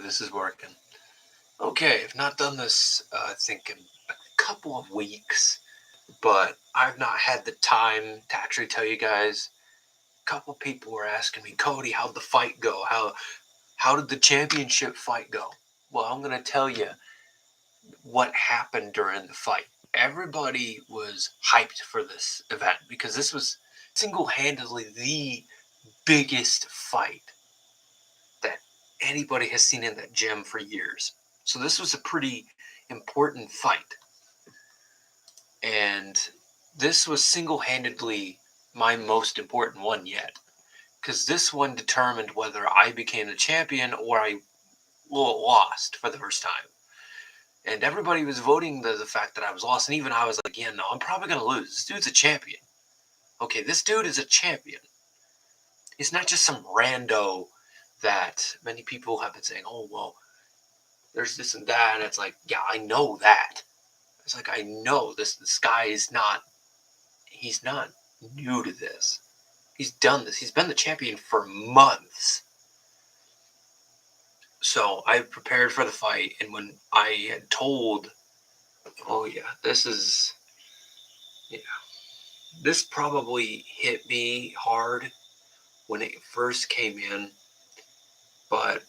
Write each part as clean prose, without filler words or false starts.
this is working. Okay, I've not done this, I think, in a couple of weeks, but I've not had the time to actually tell you guys. A couple people were asking me, Cody, how'd the fight go? How did the championship fight go? Well, I'm going to tell you what happened during the fight. Everybody was hyped for this event because this was single-handedly the biggest fight that anybody has seen in that gym for years. So this was a pretty important fight. And this was single-handedly my most important one yet. Because this one determined whether I became the champion or I lost for the first time. And everybody was voting the fact that I was lost. And even I was like, yeah, no, I'm probably going to lose. This dude's a champion. Okay, this dude is a champion. He's not just some rando that many people have been saying, oh, well, there's this and that. And it's like, yeah, I know that. It's like, I know this guy is not, he's not new to this. He's done this. He's been the champion for months. So I prepared for the fight, and when I had told, oh yeah, this probably hit me hard when it first came in, but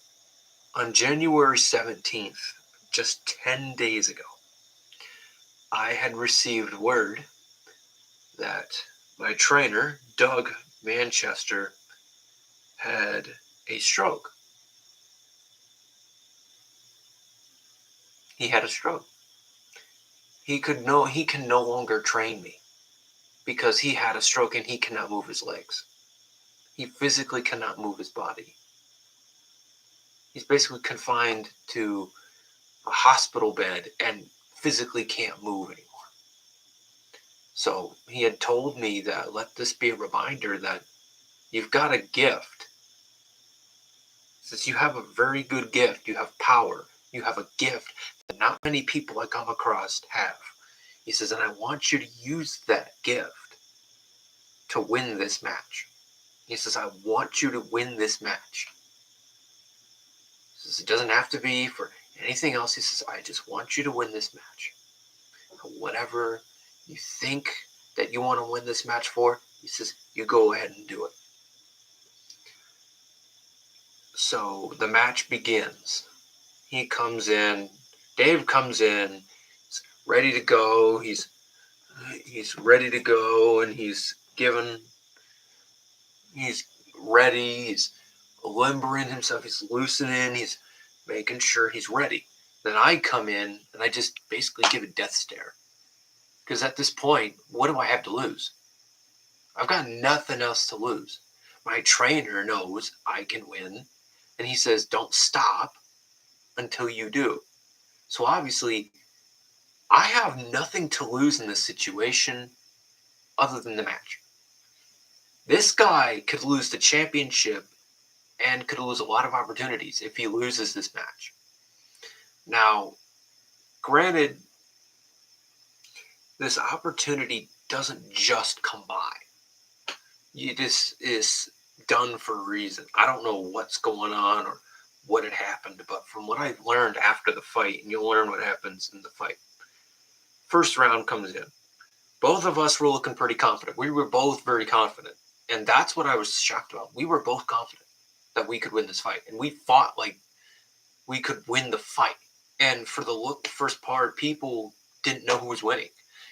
on January 17th, just 10 days ago, I had received word that my trainer, Doug Manchester, had a stroke. He had a stroke. He can no longer train me because he had a stroke and he cannot move his legs. He physically cannot move his body. He's basically confined to a hospital bed and physically can't move anymore. So he had told me that let this be a reminder that you've got a gift. Since you have a very good gift, you have power, you have a gift that not many people I come across have. He says, and I want you to use that gift to win this match. He says, I want you to win this match. He says, it doesn't have to be for anything else. He says, I just want you to win this match. Whatever you think that you want to win this match for, he says, you go ahead and do it. So the match begins. He comes in. Dave comes in. He's ready to go. He's ready to go, and he's ready. He's limbering himself. He's loosening. He's making sure he's ready. Then I come in, and I just basically give a death stare. Because at this point, what do I have to lose? I've got nothing else to lose. My trainer knows I can win, and he says, don't stop until you do. So obviously, I have nothing to lose in this situation other than the match. This guy could lose the championship and could lose a lot of opportunities if he loses this match. Now, granted, this opportunity doesn't just come by. This is done for a reason. I don't know what's going on or what had happened, but from what I've learned after the fight, and you'll learn what happens in the fight. First round comes in. Both of us were looking pretty confident. We were both very confident. And that's what I was shocked about. We were both confident that we could win this fight. And we fought like we could win the fight. And for the first part, people didn't know who was winning.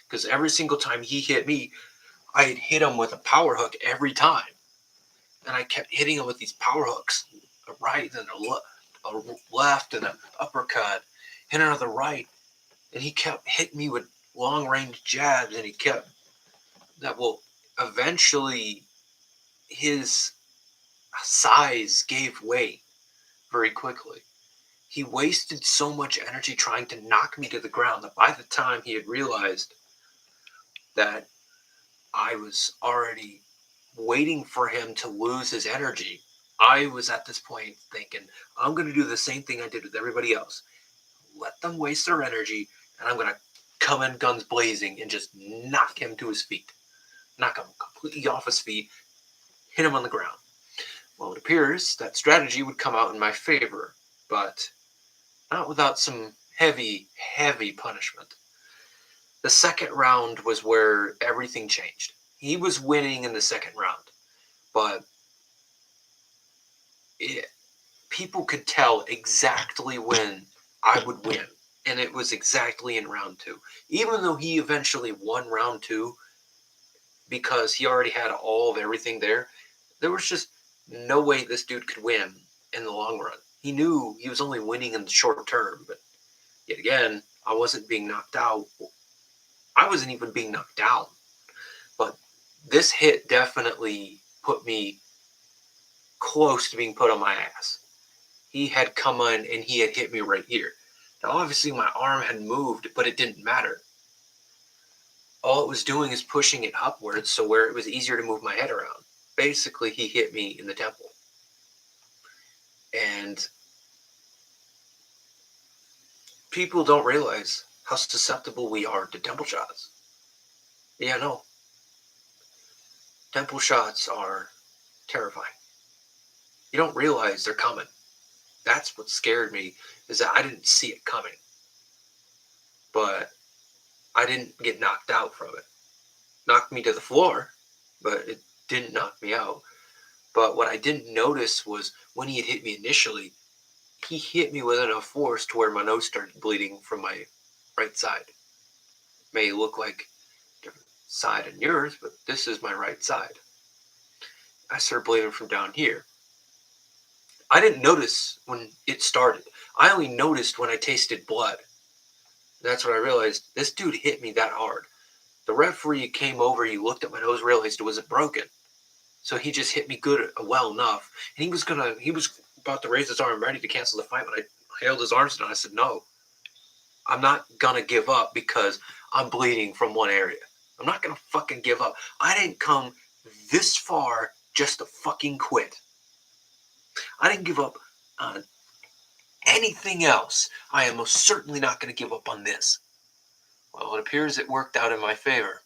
Because every single time he hit me, I had hit him with a power hook every time. And I kept hitting him with these power hooks, a right and a left and an uppercut, hit another right. And he kept hitting me with long-range jabs, and he kept that. Well, eventually his size gave way very quickly. He wasted so much energy trying to knock me to the ground that by the time he had realized that I was already waiting for him to lose his energy, I was at this point thinking, I'm going to do the same thing I did with everybody else. Let them waste their energy, and I'm going to come in guns blazing and just knock him to his feet. Knock him completely off his feet, hit him on the ground. Well, it appears that strategy would come out in my favor, but not without some heavy, heavy punishment. The second round was where everything changed. He was winning in the second round, but it, people could tell exactly when I would win, and it was exactly in round two. Even though he eventually won round two because he already had all of everything there, there was just no way this dude could win in the long run. He knew he was only winning in the short term, but yet again, I wasn't being knocked out. I wasn't even being knocked down. But this hit definitely put me close to being put on my ass. He had come in and he had hit me right here. Now, obviously, my arm had moved, but it didn't matter. All it was doing is pushing it upwards, so where it was easier to move my head around. Basically, he hit me in the temple. And people don't realize how susceptible we are to temple shots. Yeah, no. Temple shots are terrifying. You don't realize they're coming. That's what scared me, is that I didn't see it coming. But I didn't get knocked out from it. Knocked me to the floor, but it didn't knock me out. But what I didn't notice was when he had hit me initially, he hit me with enough force to where my nose started bleeding from my right side. May look like a different side than yours, but this is my right side. I started bleeding from down here. I didn't notice when it started. I only noticed when I tasted blood. That's when I realized this dude hit me that hard. The referee came over, he looked at my nose, realized it wasn't broken. So he just hit me well enough. And he was about to raise his arm ready to cancel the fight when I held his arms down. I said, no, I'm not gonna give up because I'm bleeding from one area. I'm not gonna fucking give up. I didn't come this far just to fucking quit. I didn't give up on anything else. I am most certainly not gonna give up on this. Well, it appears it worked out in my favor.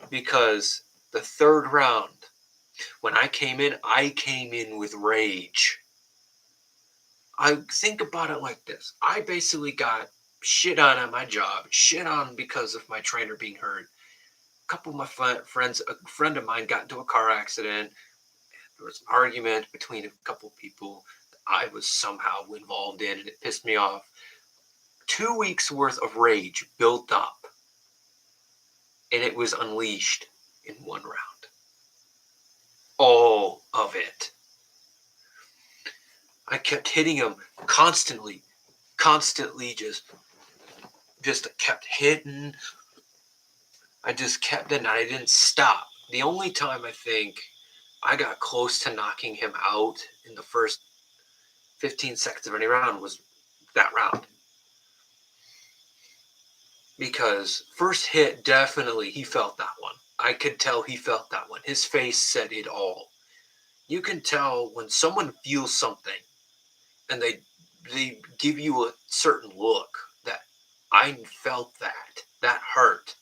Because the third round, when I came in with rage. I think about it like this. I basically got shit on at my job, shit on because of my trainer being hurt. A couple of my friends, a friend of mine got into a car accident. There was an argument between a couple of people that I was somehow involved in, and it pissed me off. 2 weeks worth of rage built up, and it was unleashed in one round. All of it. I kept hitting him constantly, just kept hitting. I just kept it and I didn't stop. The only time I think I got close to knocking him out in the first 15 seconds of any round was that round. Because first hit, definitely, he felt that one. I could tell he felt that one. His face said it all. You can tell when someone feels something and they give you a certain look that I felt that hurt.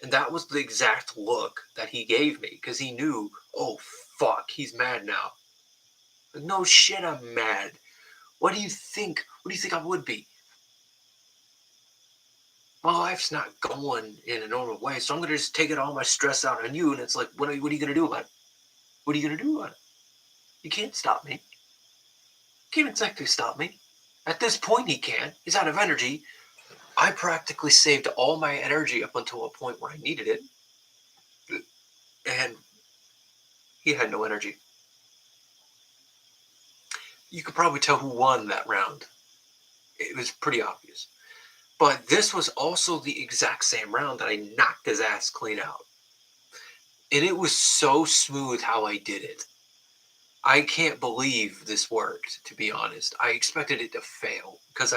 And that was the exact look that he gave me because he knew, oh, fuck, he's mad now. Like, no shit, I'm mad. What do you think? What do you think I would be? My life's not going in a normal way, so I'm going to just take all my stress out on you. And it's like, what are you going to do about it? What are you going to do about it? You can't stop me. You can't exactly stop me. At this point, he can. He's out of energy. I practically saved all my energy up until a point where I needed it. And he had no energy. You could probably tell who won that round. It was pretty obvious. But this was also the exact same round that I knocked his ass clean out. And it was so smooth how I did it. I can't believe this worked, to be honest. I expected it to fail because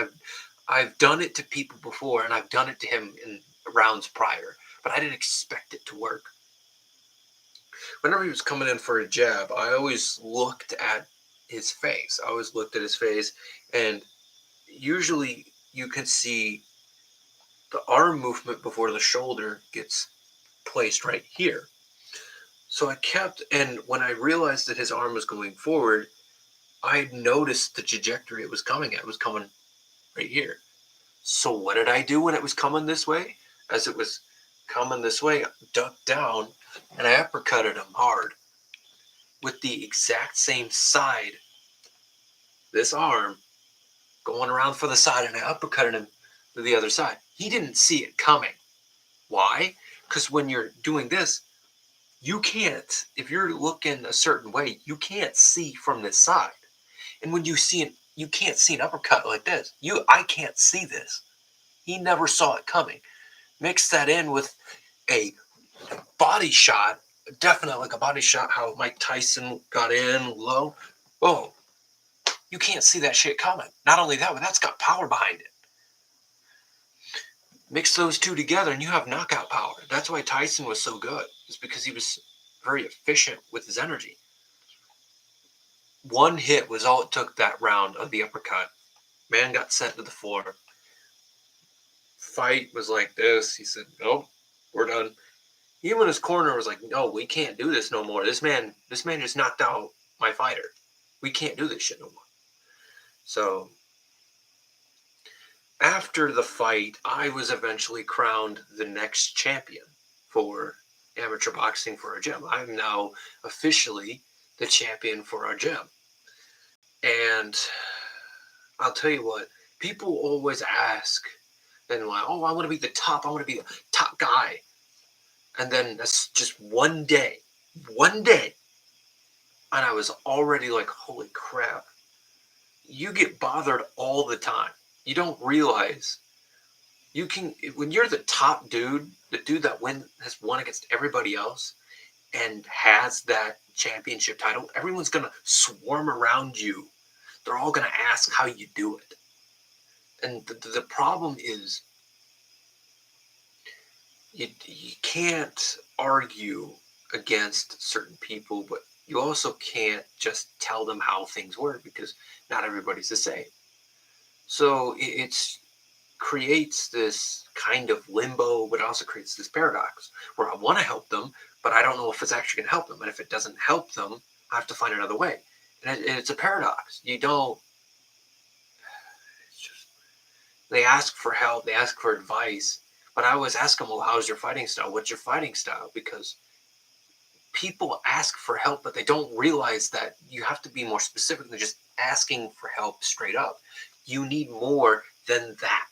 I've done it to people before and I've done it to him in rounds prior, but I didn't expect it to work. Whenever he was coming in for a jab, I always looked at his face. I always looked at his face, and usually you can see the arm movement before the shoulder gets placed right here. So I kept, and when I realized that his arm was going forward, I noticed the trajectory it was coming at. It was coming right here. So what did I do when it was coming this way? As it was coming this way, I ducked down and I uppercutted him hard with the exact same side, this arm, going around for the side, and I uppercutted him to the other side. He didn't see it coming. Why? Because when you're doing this, you can't, if you're looking a certain way, you can't see from this side. And when you can't see an uppercut like this. I can't see this. He never saw it coming. Mix that in with a body shot, definitely like a body shot, how Mike Tyson got in low. Boom. You can't see that shit coming. Not only that, but that's got power behind it. Mix those two together and you have knockout power. That's why Tyson was so good. It's because he was very efficient with his energy. One hit was all it took that round of the uppercut. Man got sent to the floor. Fight was like this. He said, "Nope, we're done." Even his corner was like, "No, we can't do this no more. This man just knocked out my fighter. We can't do this shit no more." So after the fight, I was eventually crowned the next champion for amateur boxing for our gym. I'm now officially the champion for our gym. And I'll tell you what, people always ask, and like, "Oh, I want to be the top. I want to be the top guy." And then that's just one day, and I was already like, "Holy crap." You get bothered all the time. You don't realize you can, when you're the top dude, the dude that has won against everybody else and has that championship title, everyone's gonna swarm around you. They're all gonna ask how you do it. And the problem is you can't argue against certain people, but you also can't just tell them how things work because not everybody's the same. So it's creates this kind of limbo, but also creates this paradox where I want to help them, but I don't know if it's actually going to help them. And if it doesn't help them, I have to find another way. And it's a paradox. You don't, it's just, they ask for help, they ask for advice, but I always ask them, "Well, how's your fighting style? What's your fighting style?" Because people ask for help, but they don't realize that you have to be more specific than just asking for help straight up. You need more than that.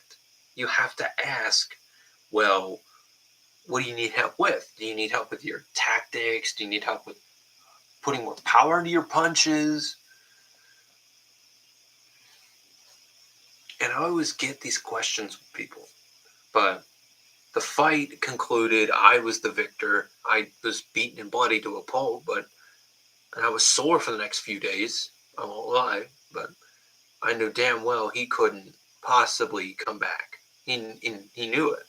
You have to ask, well, what do you need help with? Do you need help with your tactics? Do you need help with putting more power into your punches? And I always get these questions with people. But the fight concluded. I was the victor. I was beaten and bloody to a pulp, and I was sore for the next few days. I won't lie, but I knew damn well he couldn't possibly come back. He knew it.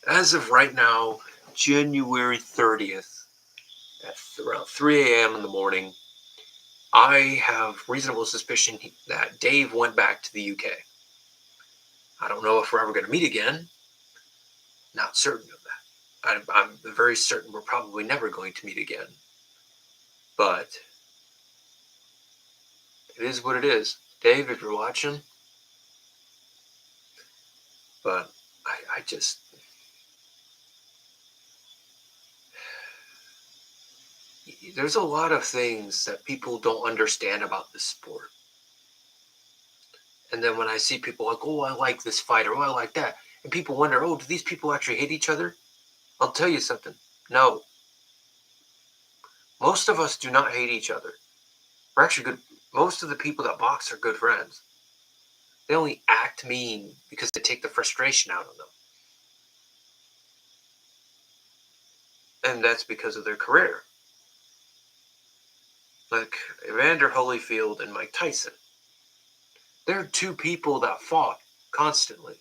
As of right now, January 30th, at around 3 a.m. in the morning, I have reasonable suspicion that Dave went back to the UK. I don't know if we're ever going to meet again. Not certain of that. I'm very certain we're probably never going to meet again. But it is what it is. Dave, if you're watching, but I just, there's a lot of things that people don't understand about this sport. And then when I see people like, "Oh, I like this fighter, oh, I like that," and people wonder, "Oh, do these people actually hate each other?" I'll tell you something. No. Most of us do not hate each other. We're actually good. Most of the people that box are good friends. They only act mean because they take the frustration out of them. And that's because of their career. Like Evander Holyfield and Mike Tyson. They're two people that fought constantly.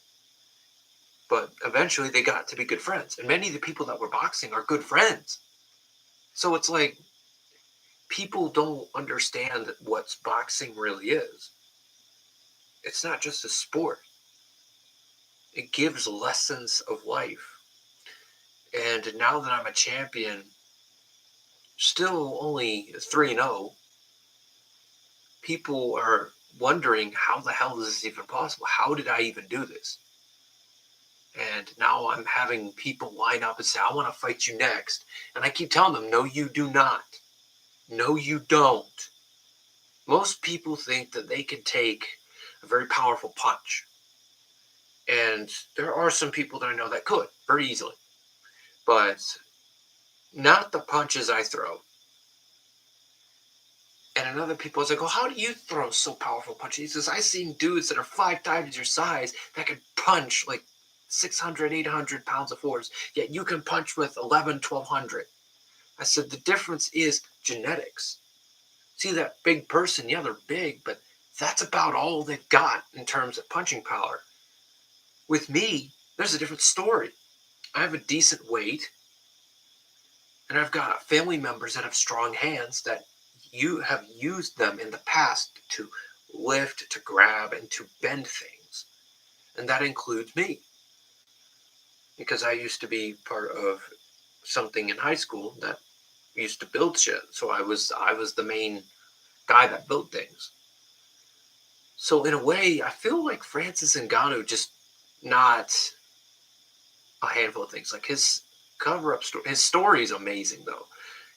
But eventually they got to be good friends. And many of the people that were boxing are good friends. So it's like people don't understand what boxing really is. It's not just a sport. It gives lessons of life. And now that I'm a champion, still only 3-0, people are wondering, how the hell is this even possible? How did I even do this? And now I'm having people line up and say, I want to fight you next. And I keep telling them, no, you do not. No, you don't. Most people think that they can take a very powerful punch. And there are some people that I know that could very easily. But not the punches I throw. And another people is like, oh, how do you throw so powerful punches? He says, I've seen dudes that are 5 times your size that can punch like 600, 800 pounds of force, yet you can punch with 11, 1200. I said, the difference is genetics. See that big person, yeah, they're big, but that's about all they've got in terms of punching power. With me, there's a different story. I have a decent weight, and I've got family members that have strong hands that you have used them in the past to lift, to grab, and to bend things. And that includes me. Because I used to be part of something in high school that used to build shit. So I was the main guy that built things. So in a way, I feel like Francis Ngannou just not a handful of things. Like his cover up story, his story is amazing though.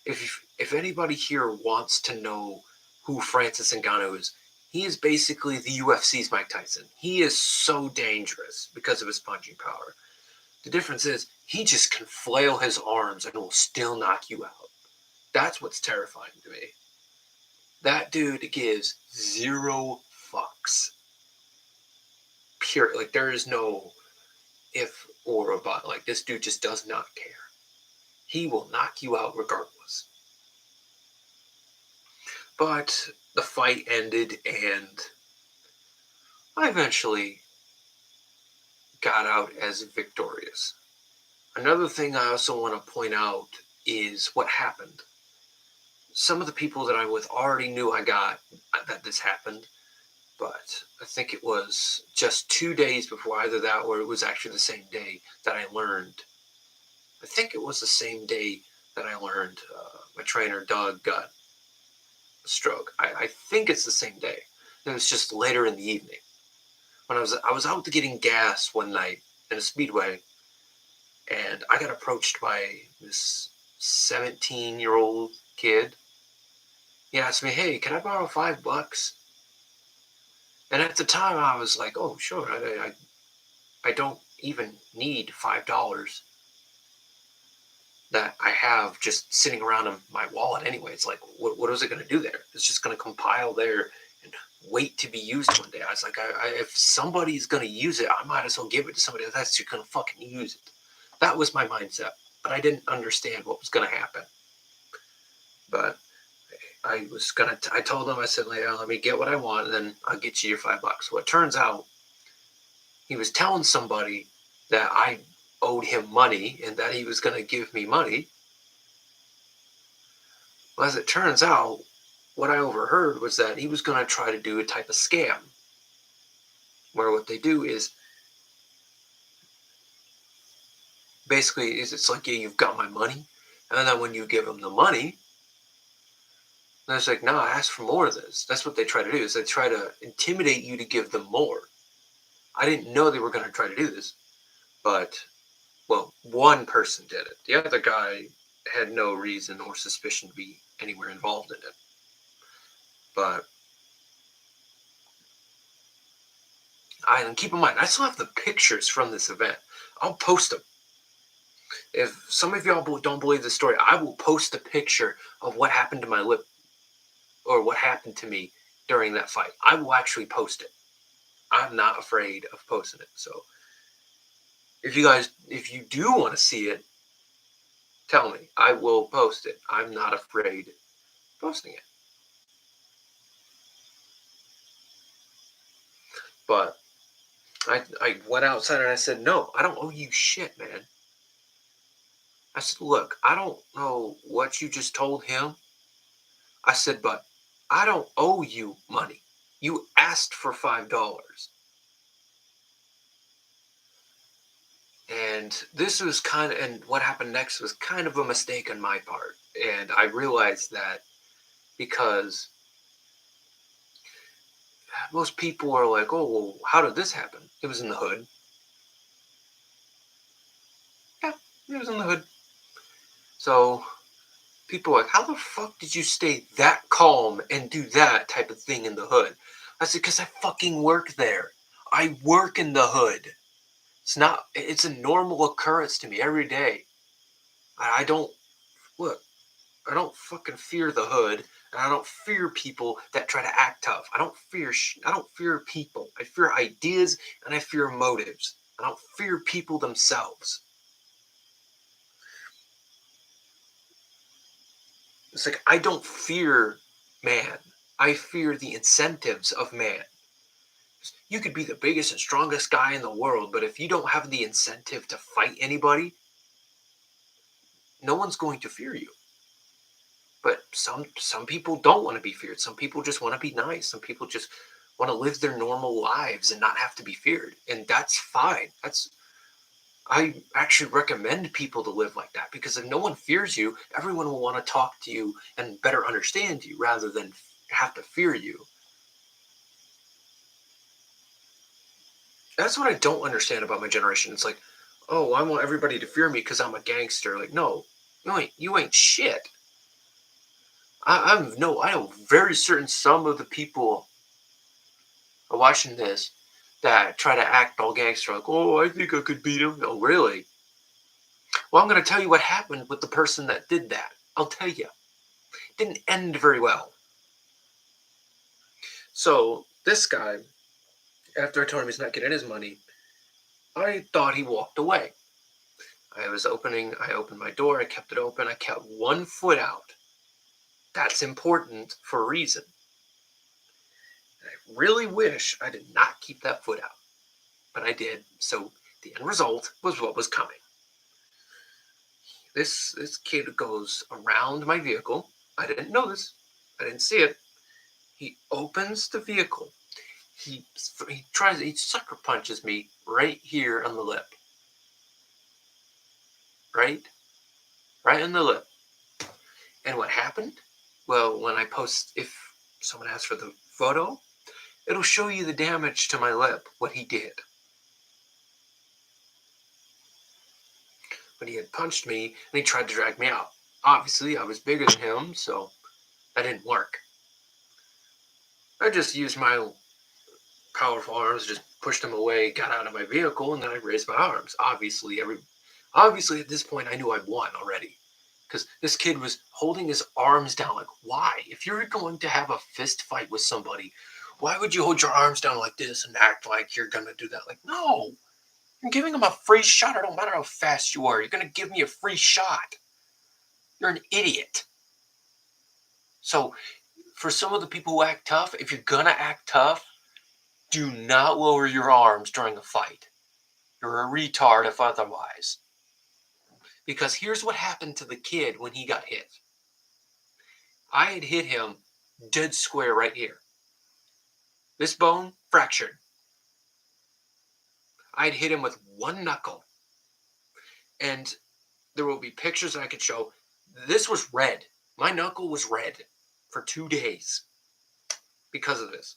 If anybody here wants to know who Francis Ngannou is, he is basically the UFC's Mike Tyson. He is so dangerous because of his punching power. The difference is he just can flail his arms and will still knock you out. That's what's terrifying to me. That dude gives zero fucks. Pure, like there is no if or about. Like this dude just does not care. He will knock you out regardless. But the fight ended, and I eventually got out as victorious. Another thing I also want to point out is what happened. Some of the people that I with already knew I got that this happened, but I think it was just 2 days before either that or it was actually the same day that I learned. I think it was the same day that I learned my trainer Doug got a stroke. I think it's the same day. It was just later in the evening when I was out getting gas one night in a speedway, and I got approached by this 17-year-old kid. He asked me, "Hey, can I borrow $5?" And at the time, I was like, "Oh, sure. I don't even need $5 that I have just sitting around in my wallet anyway. It's like, what is it going to do there? It's just going to compile there and wait to be used one day." I was like, if somebody's going to use it, I might as well give it to somebody that's going to fucking use it. That was my mindset, but I didn't understand what was going to happen. But I told him, I said, let me get what I want, and then I'll get you your $5. Well, it turns out he was telling somebody that I owed him money and that he was going to give me money. Well, as it turns out, what I overheard was that he was going to try to do a type of scam where what they do is basically it's like, yeah, you've got my money, and then when you give them the money, they're like, no, ask for more of this. That's what they try to do, is they try to intimidate you to give them more. I didn't know they were going to try to do this, but well, one person did it. The other guy had no reason or suspicion to be anywhere involved in it. But and keep in mind, I still have the pictures from this event. I'll post them. If some of y'all don't believe the story, I will post a picture of what happened to my lip or what happened to me during that fight. I will actually post it. I'm not afraid of posting it. So if you do want to see it, tell me. I will post it. I'm not afraid of posting it. But I went outside and I said, no, I don't owe you shit, man. I said, look, I don't know what you just told him. I said, but I don't owe you money. You asked for $5. And this was and what happened next was kind of a mistake on my part. And I realized that because most people are like, oh, well, how did this happen? It was in the hood. Yeah, it was in the hood. So people are like, how the fuck did you stay that calm and do that type of thing in the hood? I said, because I fucking work there. I work in the hood. It's a normal occurrence to me every day. I don't, look, I don't fucking fear the hood, and I don't fear people that try to act tough. I don't fear people. I fear ideas and I fear motives. I don't fear people themselves. It's like I don't fear man. I fear the incentives of man. You could be the biggest and strongest guy in the world, but if you don't have the incentive to fight anybody, no one's going to fear you. But some people don't want to be feared. Some people just want to be nice. Some people just want to live their normal lives and not have to be feared. And that's fine. I actually recommend people to live like that, because if no one fears you, everyone will want to talk to you and better understand you rather than have to fear you. That's what I don't understand about my generation. It's like, oh, I want everybody to fear me because I'm a gangster. Like, no, you ain't shit. I know very certain some of the people are watching this that try to act all gangster, like, oh, I think I could beat him. Oh, really? Well, I'm going to tell you what happened with the person that did that. I'll tell you. It didn't end very well. So, this guy, after I told him he's not getting his money, I thought he walked away. I opened my door, I kept it open, I kept 1 foot out. That's important for a reason. And I really wish I did not keep that foot out, but I did. So the end result was what was coming. This kid goes around my vehicle. I didn't know this. I didn't see it. He opens the vehicle. He sucker punches me right here on the lip. Right? Right on the lip. And what happened? Well, when I post, if someone asks for the photo, it'll show you the damage to my lip, what he did. But he had punched me and he tried to drag me out. Obviously, I was bigger than him, so that didn't work. I just used my powerful arms, just pushed him away, got out of my vehicle, and then I raised my arms. Obviously at this point I knew I won already. Because this kid was holding his arms down. Like, why? If you're going to have a fist fight with somebody, why would you hold your arms down like this and act like you're going to do that? Like, no. You're giving him a free shot. It don't matter how fast you are. You're going to give me a free shot. You're an idiot. So, for some of the people who act tough, if you're going to act tough, do not lower your arms during a fight. You're a retard if otherwise. Because here's what happened to the kid when he got hit. I had hit him dead square right here. This bone fractured. I'd hit him with one knuckle. And there will be pictures that I could show. This was red. My knuckle was red for 2 days because of this.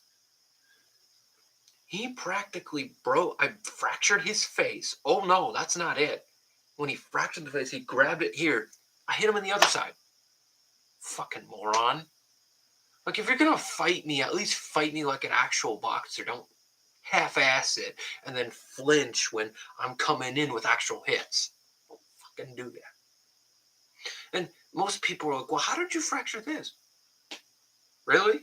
He practically broke. I fractured his face. Oh no, that's not it. When he fractured the face, he grabbed it here. I hit him on the other side. Fucking moron. Like, if you're gonna fight me, at least fight me like an actual boxer. Don't half-ass it and then flinch when I'm coming in with actual hits. Don't fucking do that. And most people are like, well, how did you fracture this? Really?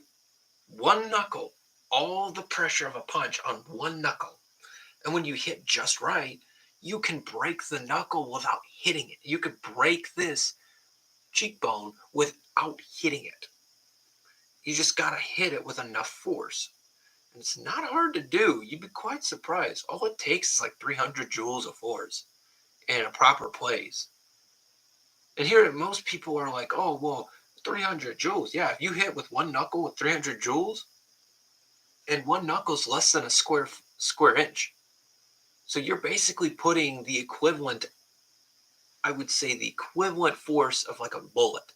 One knuckle. All the pressure of a punch on one knuckle. And when you hit just right, you can break the knuckle without hitting it. You could break this cheekbone without hitting it. You just gotta hit it with enough force. And it's not hard to do. You'd be quite surprised. All it takes is like 300 joules of force in a proper place. And here, most people are like, oh, well, 300 joules. Yeah, if you hit with one knuckle with 300 joules, and one knuckle's less than a square inch. So you're basically putting the equivalent, I would say the equivalent force of like a bullet.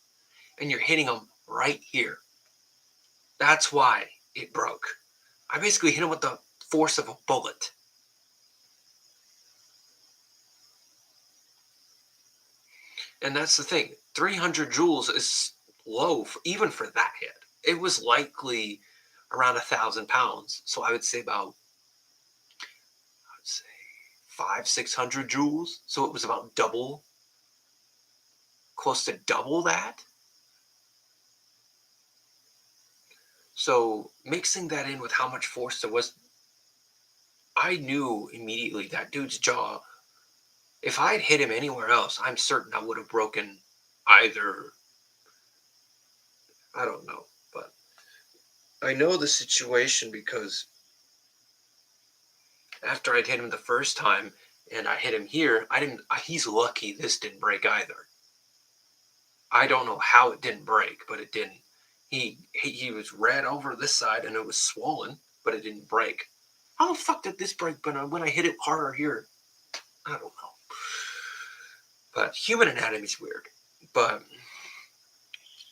And you're hitting them right here. That's why it broke. I basically hit him with the force of a bullet. And that's the thing. 300 joules is low, even for that hit. It was likely around 1,000 pounds. So I would say about, I'd say 600 joules. So it was about double, close to double that. So mixing that in with how much force there was, I knew immediately that dude's jaw, if I had hit him anywhere else, I'm certain I would have broken either, I don't know, but I know the situation because after I'd hit him the first time and I hit him here, I didn't, he's lucky this didn't break either. I don't know how it didn't break, but it didn't. He was red over this side and it was swollen, but it didn't break. How the fuck did this break when I hit it harder here? I don't know. But human anatomy is weird. But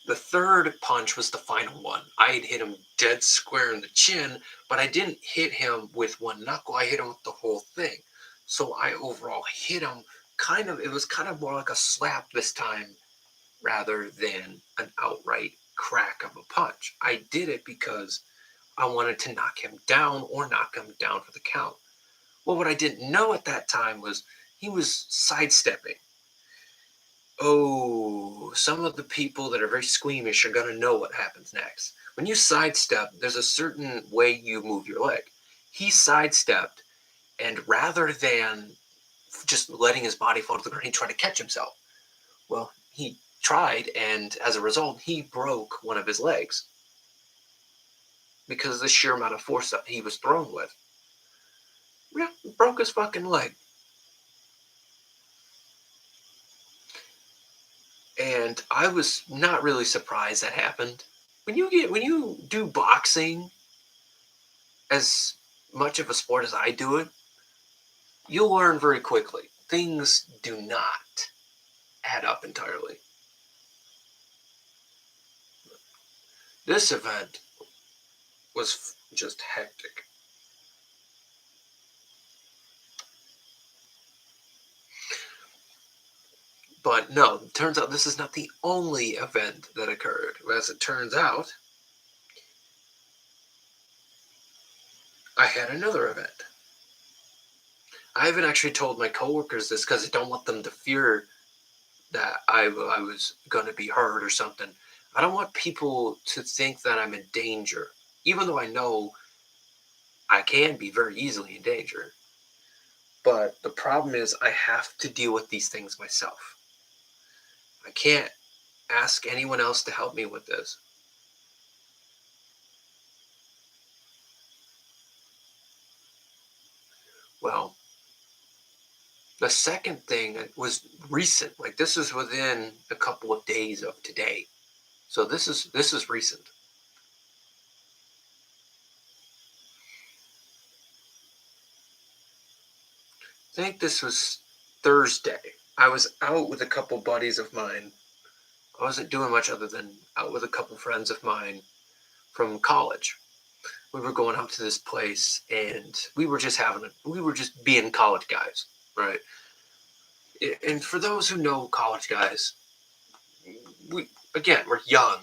the third punch was the final one. I had hit him dead square in the chin, but I didn't hit him with one knuckle. I hit him with the whole thing. So I overall hit him it was kind of more like a slap this time rather than an outright crack of a punch. I did it because I wanted to knock him down or knock him down for the count. Well, what I didn't know at that time was he was sidestepping. Oh, some of the people that are very squeamish are going to know what happens next. When you sidestep, there's a certain way you move your leg. He sidestepped, and rather than just letting his body fall to the ground, he tried to catch himself. Well, he tried, and as a result, he broke one of his legs because of the sheer amount of force that he was thrown with. Yeah, broke his fucking leg. And I was not really surprised that happened. When you do boxing as much of a sport as I do it, you'll learn very quickly. Things do not add up entirely. This event was just hectic. But no, it turns out this is not the only event that occurred. As it turns out, I had another event. I haven't actually told my coworkers this because I don't want them to fear that I was going to be hurt or something. I don't want people to think that I'm in danger, even though I know I can be very easily in danger. But the problem is, I have to deal with these things myself. I can't ask anyone else to help me with this. Well, the second thing was recent. Like this is within a couple of days of today. So this is recent. I think this was Thursday. I was out with a couple buddies of mine. I wasn't doing much other than out with a couple friends of mine from college. We were going out to this place and we were just being college guys, right? And for those who know college guys, we're young,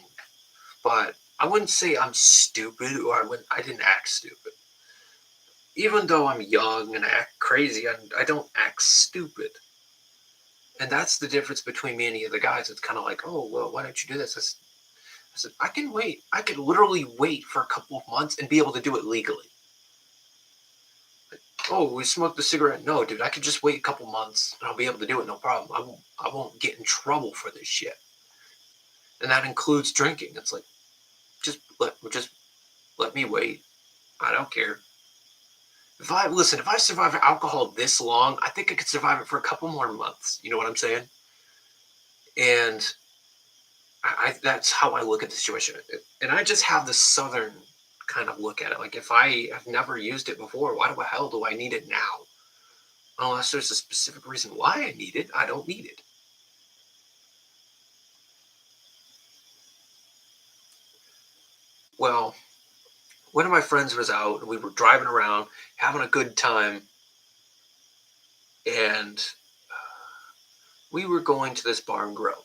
but I wouldn't say I'm stupid or I didn't act stupid. Even though I'm young and I act crazy, I don't act stupid. And that's the difference between me and the other guys. It's kind of like, oh, well, why don't you do this? I said, I can wait. I could literally wait for a couple of months and be able to do it legally. Like, oh, we smoked the cigarette. No, dude, I could just wait a couple months and I'll be able to do it. No problem. I won't get in trouble for this shit. And that includes drinking. It's like, just let me wait. I don't care. If I survive alcohol this long, I think I could survive it for a couple more months. You know what I'm saying? And that's how I look at the situation. And I just have this southern kind of look at it. Like if I have never used it before, why the hell do I need it now? Unless there's a specific reason why I need it, I don't need it. Well, one of my friends was out and we were driving around having a good time, and we were going to this bar and grill.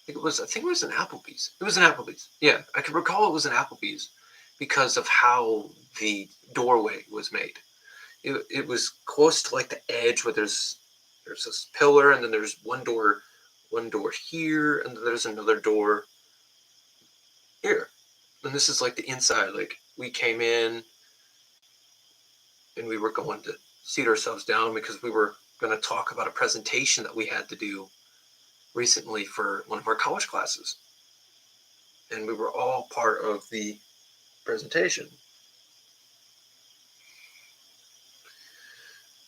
I think it was an Applebee's. It was an Applebee's. Yeah, I can recall it was an Applebee's because of how the doorway was made. It was close to like the edge where there's this pillar, and then there's one door here, and then there's another door here. And this is like the inside. Like we came in and we were going to seat ourselves down because we were going to talk about a presentation that we had to do recently for one of our college classes. And we were all part of the presentation.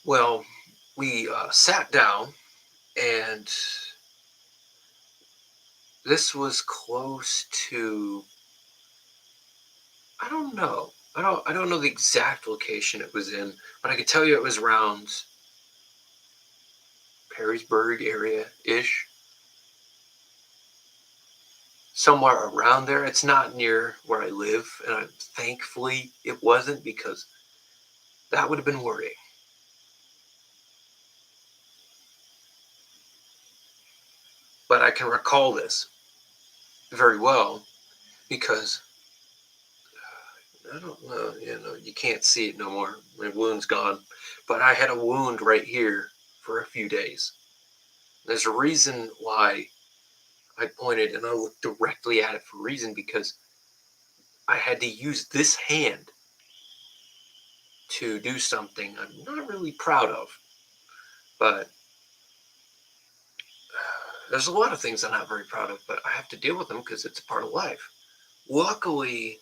Well, we sat down, and this was close to, I don't know. I don't know the exact location it was in, but I could tell you it was around Perrysburg area ish. Somewhere around there. It's not near where I live, and thankfully it wasn't, because that would have been worrying. But I can recall this very well because I don't know, you can't see it no more. My wound's gone. But I had a wound right here for a few days. There's a reason why I pointed and I looked directly at it for a reason, because I had to use this hand to do something I'm not really proud of. But there's a lot of things I'm not very proud of, but I have to deal with them because it's a part of life. Luckily,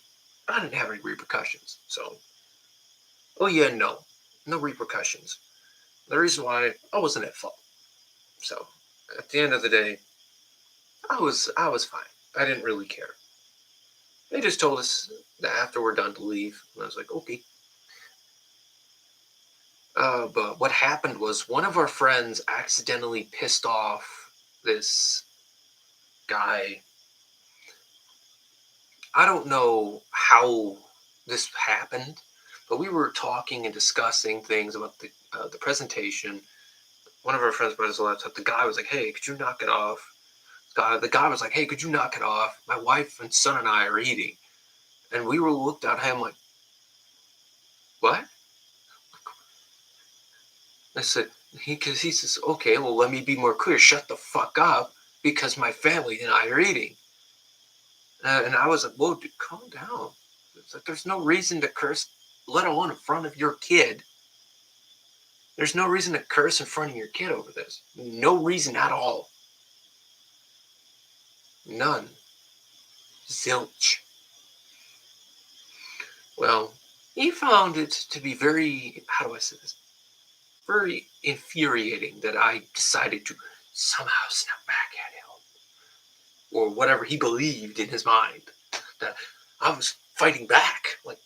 I didn't have any repercussions. So, oh yeah, no repercussions. The reason why I wasn't at fault. So, at the end of the day, I was fine. I didn't really care. They just told us that after we're done to leave, and I was like, okay. But what happened was one of our friends accidentally pissed off this guy. I don't know how this happened, but we were talking and discussing things about the presentation. One of our friends brought his laptop. The guy was like, "Hey, could you knock it off?" The guy was like, "Hey, could you knock it off? My wife and son and I are eating." And we were looked at him like, "What?" I said, because he says, "Okay, well, let me be more clear. Shut the fuck up, because my family and I are eating." And I was like, "Whoa, dude, calm down." It's like there's no reason to curse, let alone in front of your kid. There's no reason to curse in front of your kid over this. No reason at all. None. Zilch. Well, he found it to be very, how do I say this? Very infuriating that I decided to somehow snap back at him, or whatever he believed in his mind, that I was fighting back. Like,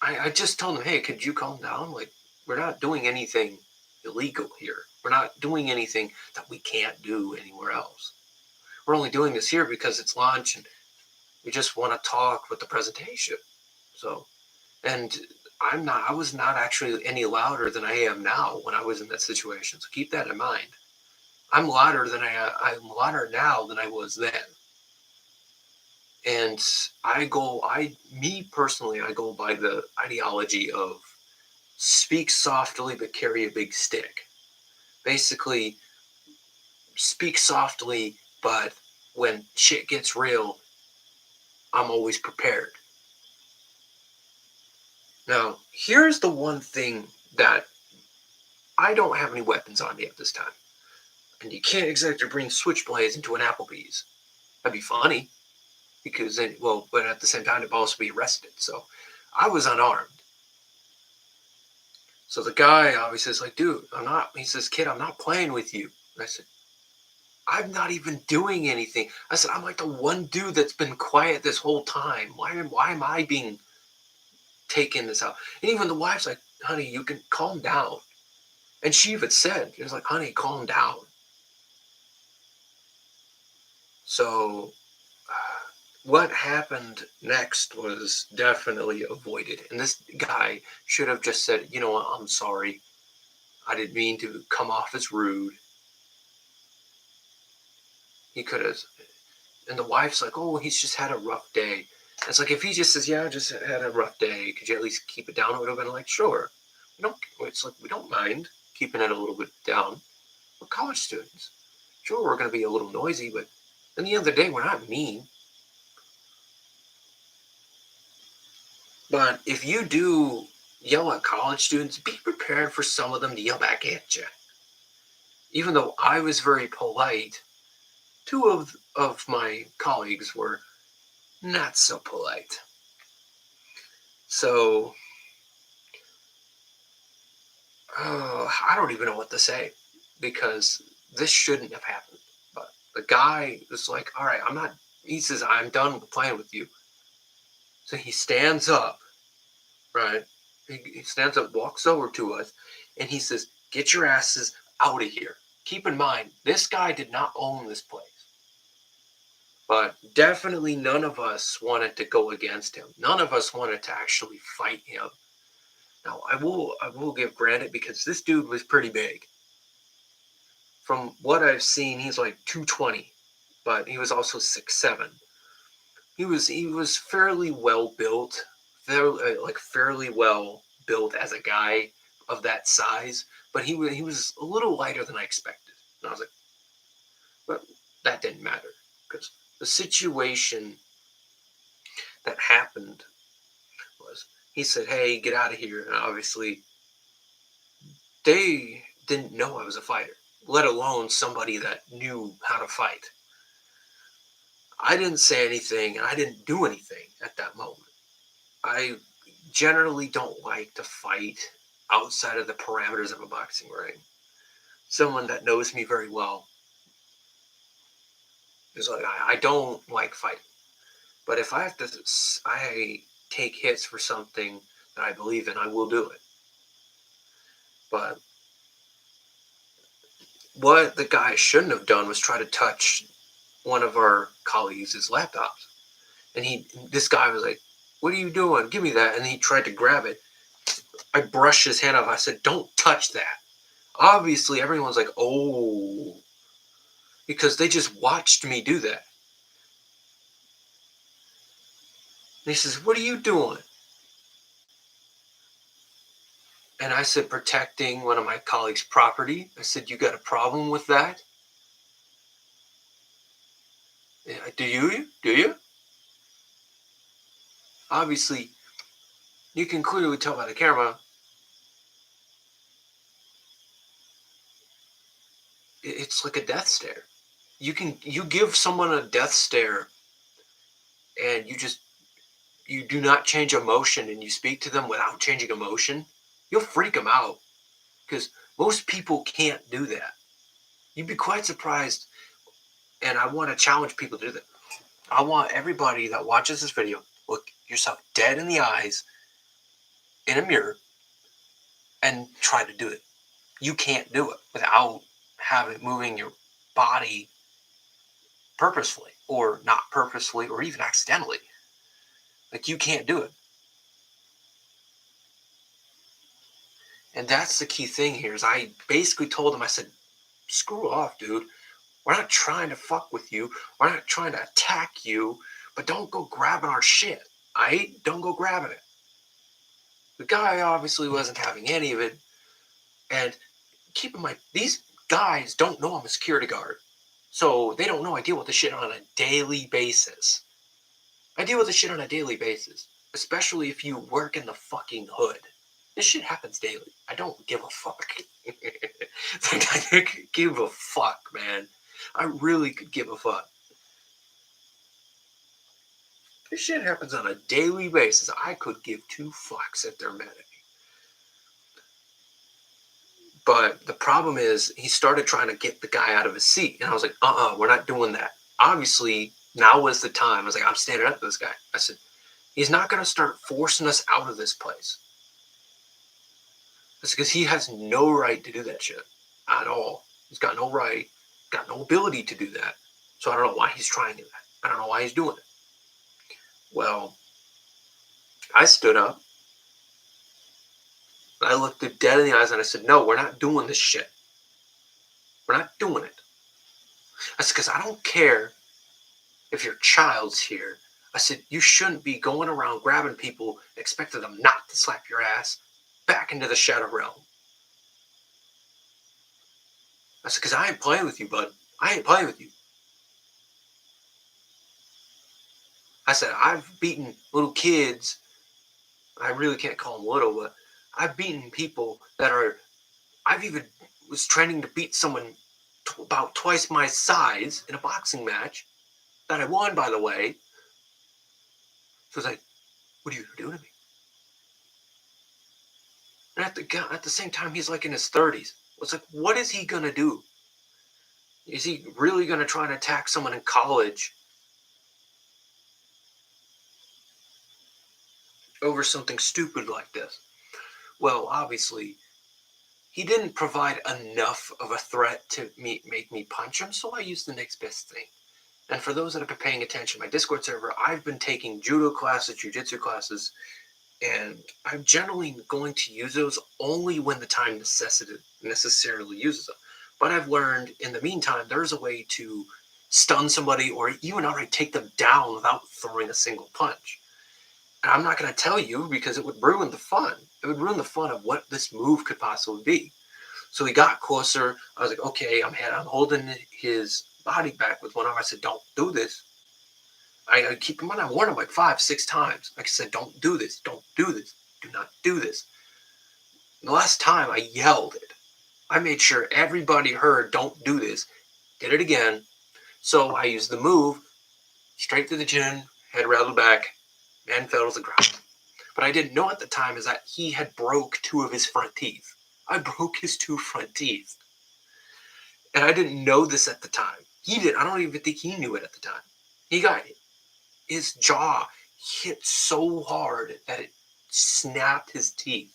I just told him, "Hey, could you calm down? Like, we're not doing anything illegal here. We're not doing anything that we can't do anywhere else. We're only doing this here because it's lunch and we just want to talk with the presentation." So, and I was not actually any louder than I am now when I was in that situation. So keep that in mind. I'm louder now than I was then. And me personally, I go by the ideology of speak softly but carry a big stick. Basically, speak softly, but when shit gets real, I'm always prepared. Now, here's the one thing that I don't have any weapons on me at this time. And you can't exactly bring switchblades into an Applebee's. That'd be funny, because then, well, but at the same time, I'd also be arrested. So I was unarmed. So the guy obviously is like, "Dude, I'm not," he says, "Kid, I'm not playing with you." And I said, "I'm not even doing anything." I said, "I'm like the one dude that's been quiet this whole time. Why am I being taken this out?" And even the wife's like, "Honey, you can calm down." And she even said, she was like, "Honey, calm down." So what happened next was definitely avoided. And this guy should have just said, you know what, I'm sorry. I didn't mean to come off as rude. He could have. And the wife's like, oh, he's just had a rough day. It's like, if he just says, yeah, I just had a rough day, could you at least keep it down? It would have been like, sure. It's like, we don't mind keeping it a little bit down. We're college students. Sure, we're going to be a little noisy, but at the end of the day, we're not mean. But if you do yell at college students, be prepared for some of them to yell back at you. Even though I was very polite, two of my colleagues were not so polite. So, I don't even know what to say, because this shouldn't have happened. But the guy was like, all right, he says, I'm done playing with you. So he stands up, right? He stands up, walks over to us, and he says, get your asses out of here. Keep in mind, this guy did not own this place. But definitely none of us wanted to go against him. None of us wanted to actually fight him. Now, I will give granted, because this dude was pretty big. From what I've seen, he's like 220, but he was also 6'7". He was fairly well built, fairly well built as a guy of that size, but he was a little lighter than I expected. And I was like, but that didn't matter, because the situation that happened was, he said, hey, get out of here. And obviously, they didn't know I was a fighter, let alone somebody that knew how to fight. I didn't say anything, and I didn't do anything at that moment. I generally don't like to fight outside of the parameters of a boxing ring. Someone that knows me very well is like, I don't like fighting. But if I have to, I take hits for something that I believe in, I will do it. But what the guy shouldn't have done was try to touch one of our colleagues' laptops. And this guy was like, what are you doing? Give me that. And he tried to grab it. I brushed his hand off. I said, don't touch that. Obviously, everyone's like, oh, because they just watched me do that. And he says, what are you doing? And I said, protecting one of my colleagues' property. I said, you got a problem with that? Yeah, do you? Do you? Obviously, you can clearly tell by the camera, it's like a death stare. You give someone a death stare, and you do not change emotion, and you speak to them without changing emotion, you'll freak them out, because most people can't do that. You'd be quite surprised, and I want to challenge people to do that. I want everybody that watches this video, look yourself dead in the eyes in a mirror and try to do it. You can't do it without moving your body purposefully, or not purposefully, or even accidentally. Like, you can't do it. And that's the key thing here, is I basically told him, I said, screw off, dude. We're not trying to fuck with you. We're not trying to attack you, but don't go grabbing our shit. Don't go grabbing it. The guy obviously wasn't having any of it. And keep in mind, these guys don't know I'm a security guard. So they don't know I deal with this shit on a daily basis. I deal with this shit on a daily basis, especially if you work in the fucking hood. This shit happens daily. I don't give a fuck. I could give a fuck, man. I really could give a fuck. This shit happens on a daily basis. I could give two fucks if they're mad at me. But the problem is, he started trying to get the guy out of his seat. And I was like, we're not doing that. Obviously, now was the time. I was like, I'm standing up to this guy. I said, he's not going to start forcing us out of this place. It's because he has no right to do that shit at all. He's got no right, got no ability to do that. So I don't know why he's trying that. I don't know why he's doing it. Well, I stood up, and I looked him dead in the eyes, and I said, "No, we're not doing this shit. We're not doing it." I said, "Because I don't care if your child's here." I said, "You shouldn't be going around grabbing people, expecting them not to slap your ass back into the shadow realm." I said, "Because I ain't playing with you, bud. I ain't playing with you." I said, "I've beaten little kids. I really can't call them little, but I've beaten people that are, I've even was training to beat someone about twice my size in a boxing match that I won, by the way." So it's like, "What are you gonna do to me?" And at the same time, he's like in his 30s. It's like, what is he gonna do? Is he really gonna try and attack someone in college over something stupid like this? Well, obviously, he didn't provide enough of a threat to make me punch him, so I used the next best thing. And for those that have been paying attention, my Discord server, I've been taking judo classes, jujitsu classes, and I'm generally going to use those only when the time necessarily uses them. But I've learned in the meantime, there's a way to stun somebody or even outright take them down without throwing a single punch. And I'm not going to tell you because it would ruin the fun. It would ruin the fun of what this move could possibly be. So he got closer. I was like, okay, I'm holding his body back with one arm. I said, "Don't do this." I keep him on. I warned him like 5, 6 times. Like I said, "Don't do this. Don't do this. Do not do this." And the last time I yelled it. I made sure everybody heard, "Don't do this." Did it again. So I used the move straight to the chin, head rattled back, and fell to the ground. But I didn't know at the time is that he had broke 2 of his front teeth. I broke his 2 front teeth. And I didn't know this at the time. He did. I don't even think he knew it at the time. He got his jaw hit so hard that it snapped his teeth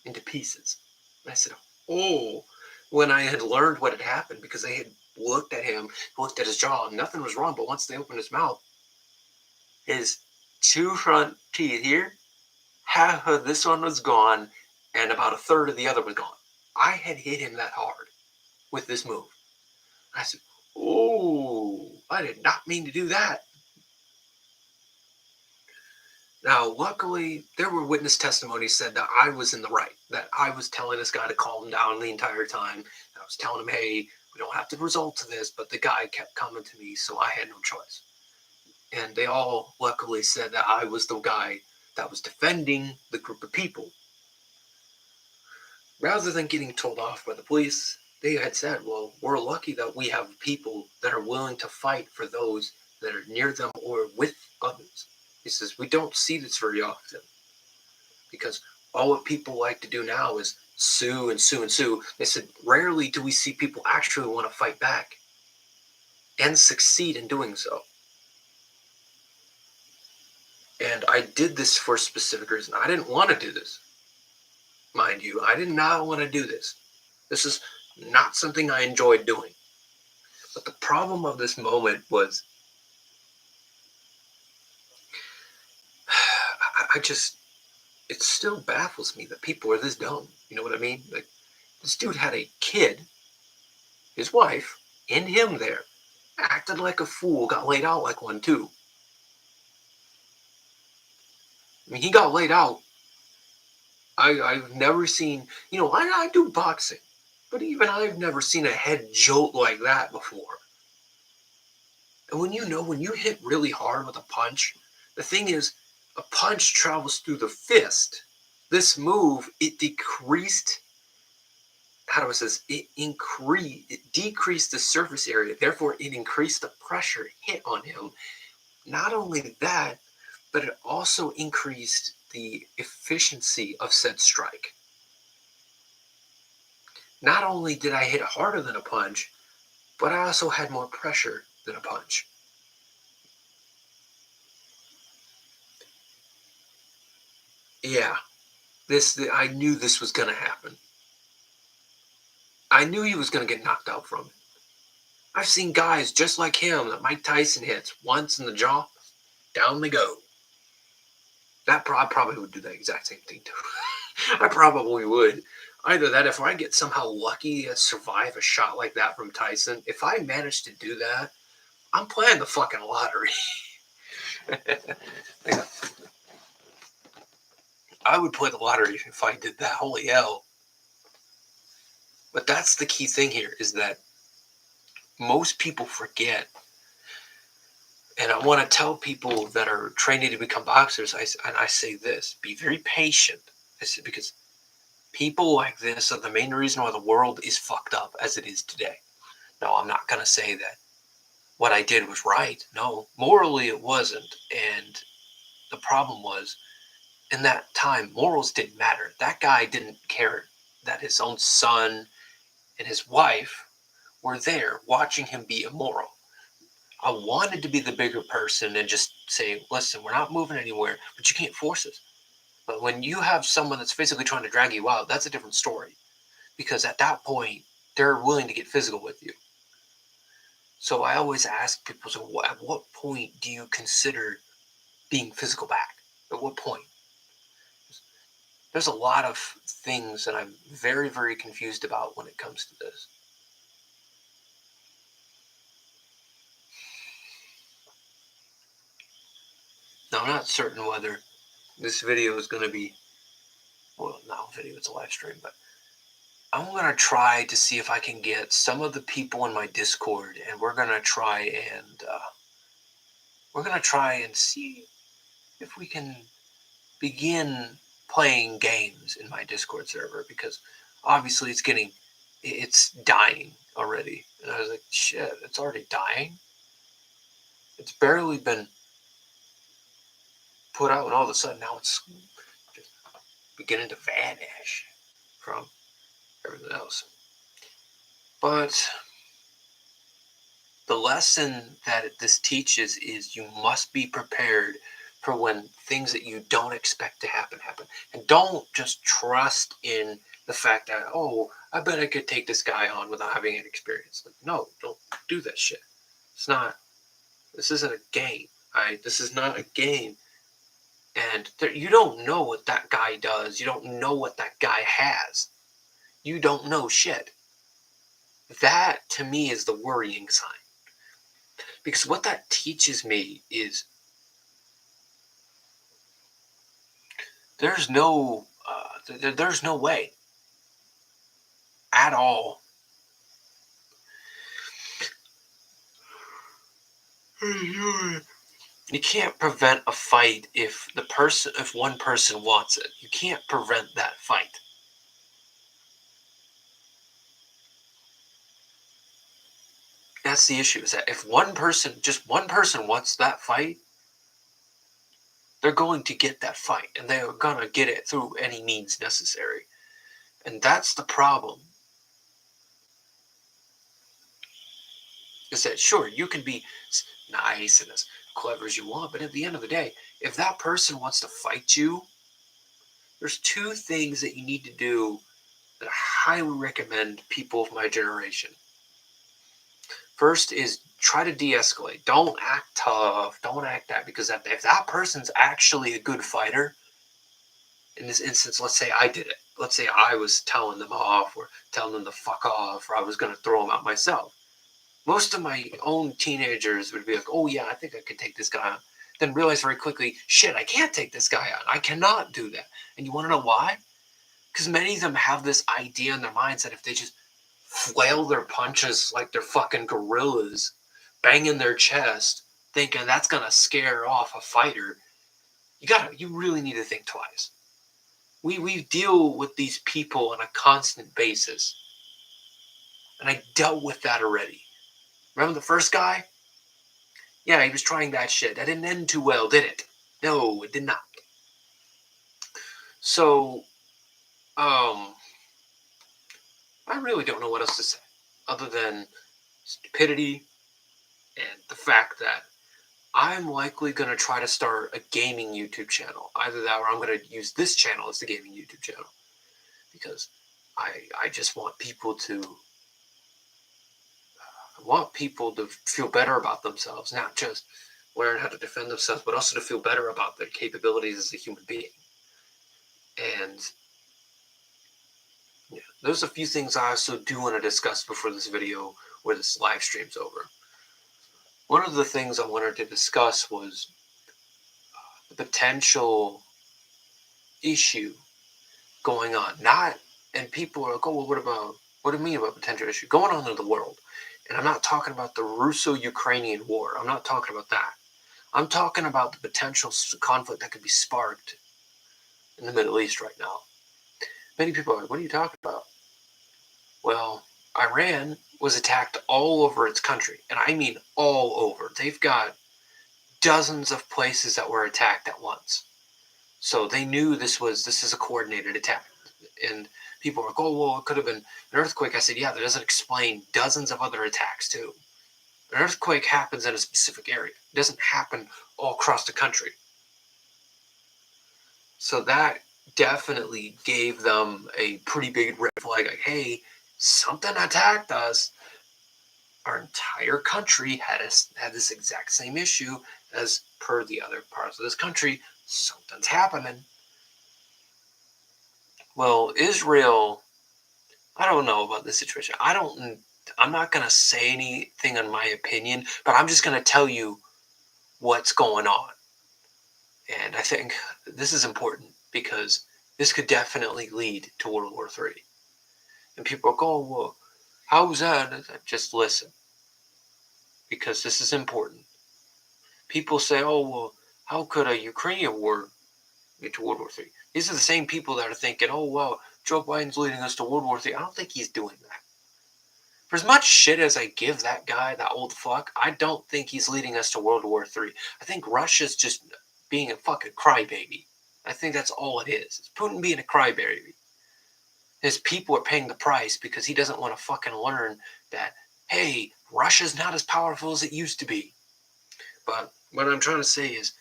into pieces. And I said, "Oh," when I had learned what had happened, because they had looked at him, looked at his jaw, and nothing was wrong. But once they opened his mouth, his 2 front teeth here, half of this one was gone, and about a third of the other was gone. I had hit him that hard with this move. I said, "Oh, I did not mean to do that." Now, luckily, there were witness testimonies said that I was in the right, that I was telling this guy to calm down the entire time. I was telling him, "Hey, we don't have to resort to this," but the guy kept coming to me, so I had no choice. And they all luckily said that I was the guy that was defending the group of people. Rather than getting told off by the police, they had said, "Well, we're lucky that we have people that are willing to fight for those that are near them or with others." He says, "We don't see this very often because all what people like to do now is sue and sue and sue." They said, "Rarely do we see people actually want to fight back and succeed in doing so." And I did this for a specific reason. I didn't want to do this, mind you. I did not want to do this. This is not something I enjoyed doing. But the problem of this moment was I just, it still baffles me that people are this dumb. You know what I mean? Like, this dude had a kid, his wife, and him there, acted like a fool, got laid out like one too. I mean, he got laid out. I've never seen, I do boxing, but even I've never seen a head jolt like that before. And when you hit really hard with a punch, the thing is, a punch travels through the fist. This move, it decreased, how do I say this? It decreased the surface area. Therefore, it increased the pressure hit on him. Not only that, but it also increased the efficiency of said strike. Not only did I hit harder than a punch, but I also had more pressure than a punch. Yeah, I knew this was gonna happen. I knew he was gonna get knocked out from it. I've seen guys just like him that Mike Tyson hits once in the jaw, down they go. I probably would do the exact same thing too. I probably would. Either that, if I get somehow lucky and survive a shot like that from Tyson, if I manage to do that, I'm playing the fucking lottery. Yeah, I would play the lottery if I did that. Holy hell. But that's the key thing here is that most people forget. And I want to tell people that are training to become boxers, I say this, be very patient. I say, because people like this are the main reason why the world is fucked up as it is today. No, I'm not going to say that what I did was right. No, morally it wasn't. And the problem was, in that time, morals didn't matter. That guy didn't care that his own son and his wife were there watching him be immoral. I wanted to be the bigger person and just say, listen, we're not moving anywhere, but you can't force us. But when you have someone that's physically trying to drag you out, that's a different story. Because at that point, they're willing to get physical with you. So I always ask people, so at what point do you consider being physical back? At what point? There's a lot of things that I'm very, very confused about when it comes to this. Now, I'm not certain whether this video is going to be, well, not a video, it's a live stream, but I'm going to try to see if I can get some of the people in my Discord, and we're going to try and see if we can begin playing games in my Discord server, because obviously it's dying already. And I was like, shit, it's already dying? It's barely been put out, and all of a sudden now it's just beginning to vanish from everything else. But the lesson that this teaches is you must be prepared for when things that you don't expect to happen. And don't just trust in the fact that, oh, I bet I could take this guy on without having any experience. Like, no, don't do that shit. This isn't a game. This is not a game. And you don't know what that guy does. You don't know what that guy has. You don't know shit. That, to me, is the worrying sign. Because what that teaches me is there's there's no way at all. You can't prevent a fight if one person wants it. You can't prevent that fight. That's the issue, is that if just one person wants that fight, they're going to get that fight, and they're going to get it through any means necessary. And that's the problem. Is that, sure, you can be nice and as clever as you want, but at the end of the day, if that person wants to fight you, there's two things that you need to do that I highly recommend people of my generation. First is try to de-escalate. Don't act tough. Don't act that, because if that person's actually a good fighter, in this instance, let's say I did it. Let's say I was telling them off or telling them to fuck off, or I was going to throw them out myself. Most of my own teenagers would be like, oh yeah, I think I could take this guy on. Then realize very quickly, shit, I can't take this guy on. I cannot do that. And you want to know why? Because many of them have this idea in their minds that if they just flail their punches like they're fucking gorillas, banging their chest, thinking that's gonna scare off a fighter, you really need to think twice. We deal with these people on a constant basis. And I dealt with that already. Remember the first guy? Yeah, he was trying that shit. That didn't end too well, did it? No, it did not. So, I really don't know what else to say other than stupidity and the fact that I'm likely going to try to start a gaming YouTube channel. Either that or I'm going to use this channel as the gaming YouTube channel. Because I just want people to feel better about themselves, not just, learn how to defend themselves, but also to feel better about their capabilities as a human being. And yeah, there's a few things I also do want to discuss before this video or this live stream's over. One of the things I wanted to discuss was the potential issue going on. And people are like, oh, well, what do you mean about potential issue? Going on in the world. And I'm not talking about the Russo-Ukrainian war. I'm not talking about that. I'm talking about the potential conflict that could be sparked in the Middle East right now. Many people are like, what are you talking about? Well, Iran was attacked all over its country, and I mean all over. They've got dozens of places that were attacked at once. So they knew this is a coordinated attack. And people were like, oh, well, it could have been an earthquake. I said, yeah, that doesn't explain dozens of other attacks too. An earthquake happens in a specific area. It doesn't happen all across the country. So that definitely gave them a pretty big red flag, like, hey, something attacked us. Our entire country had this exact same issue as per the other parts of this country. Something's happening. Well, Israel, I don't know about this situation. I'm not going to say anything on my opinion, but I'm just going to tell you what's going on. And I think this is important because this could definitely lead to World War III. And people are like, oh, well, how's that? Just listen, because this is important. People say, oh, well, how could a Ukrainian war lead to World War III? These are the same people that are thinking, oh, well, Joe Biden's leading us to World War III. I don't think he's doing that. For as much shit as I give that guy, that old fuck, I don't think he's leading us to World War III. I think Russia's just being a fucking crybaby. I think that's all it is. It's Putin being a crybaby. His people are paying the price because he doesn't want to fucking learn that, hey, Russia's not as powerful as it used to be. But what I'm trying to say is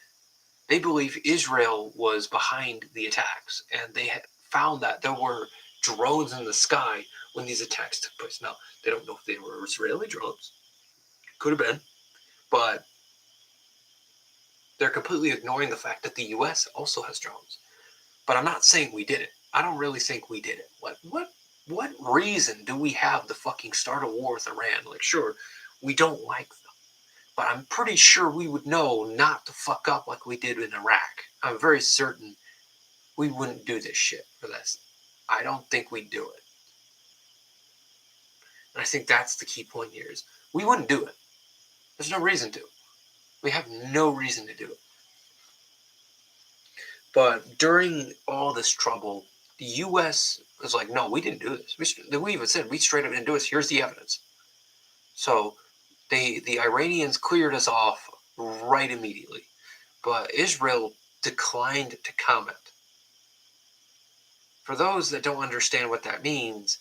they believe Israel was behind the attacks, and they found that there were drones in the sky when these attacks took place. Now, they don't know if they were Israeli drones. Could have been. But they're completely ignoring the fact that the U.S. also has drones. But I'm not saying we did it. I don't really think we did it. What reason do we have to fucking start a war with Iran? Like, sure, we don't like them. But I'm pretty sure we would know not to fuck up like we did in Iraq. I'm very certain we wouldn't do this shit for this. I don't think we'd do it. And I think that's the key point here is we wouldn't do it. There's no reason to. We have no reason to do it. But during all this trouble, the U.S. was like, no, we didn't do this. We even said, we straight up didn't do this. Here's the evidence. So the Iranians cleared us off right immediately. But Israel declined to comment. For those that don't understand what that means,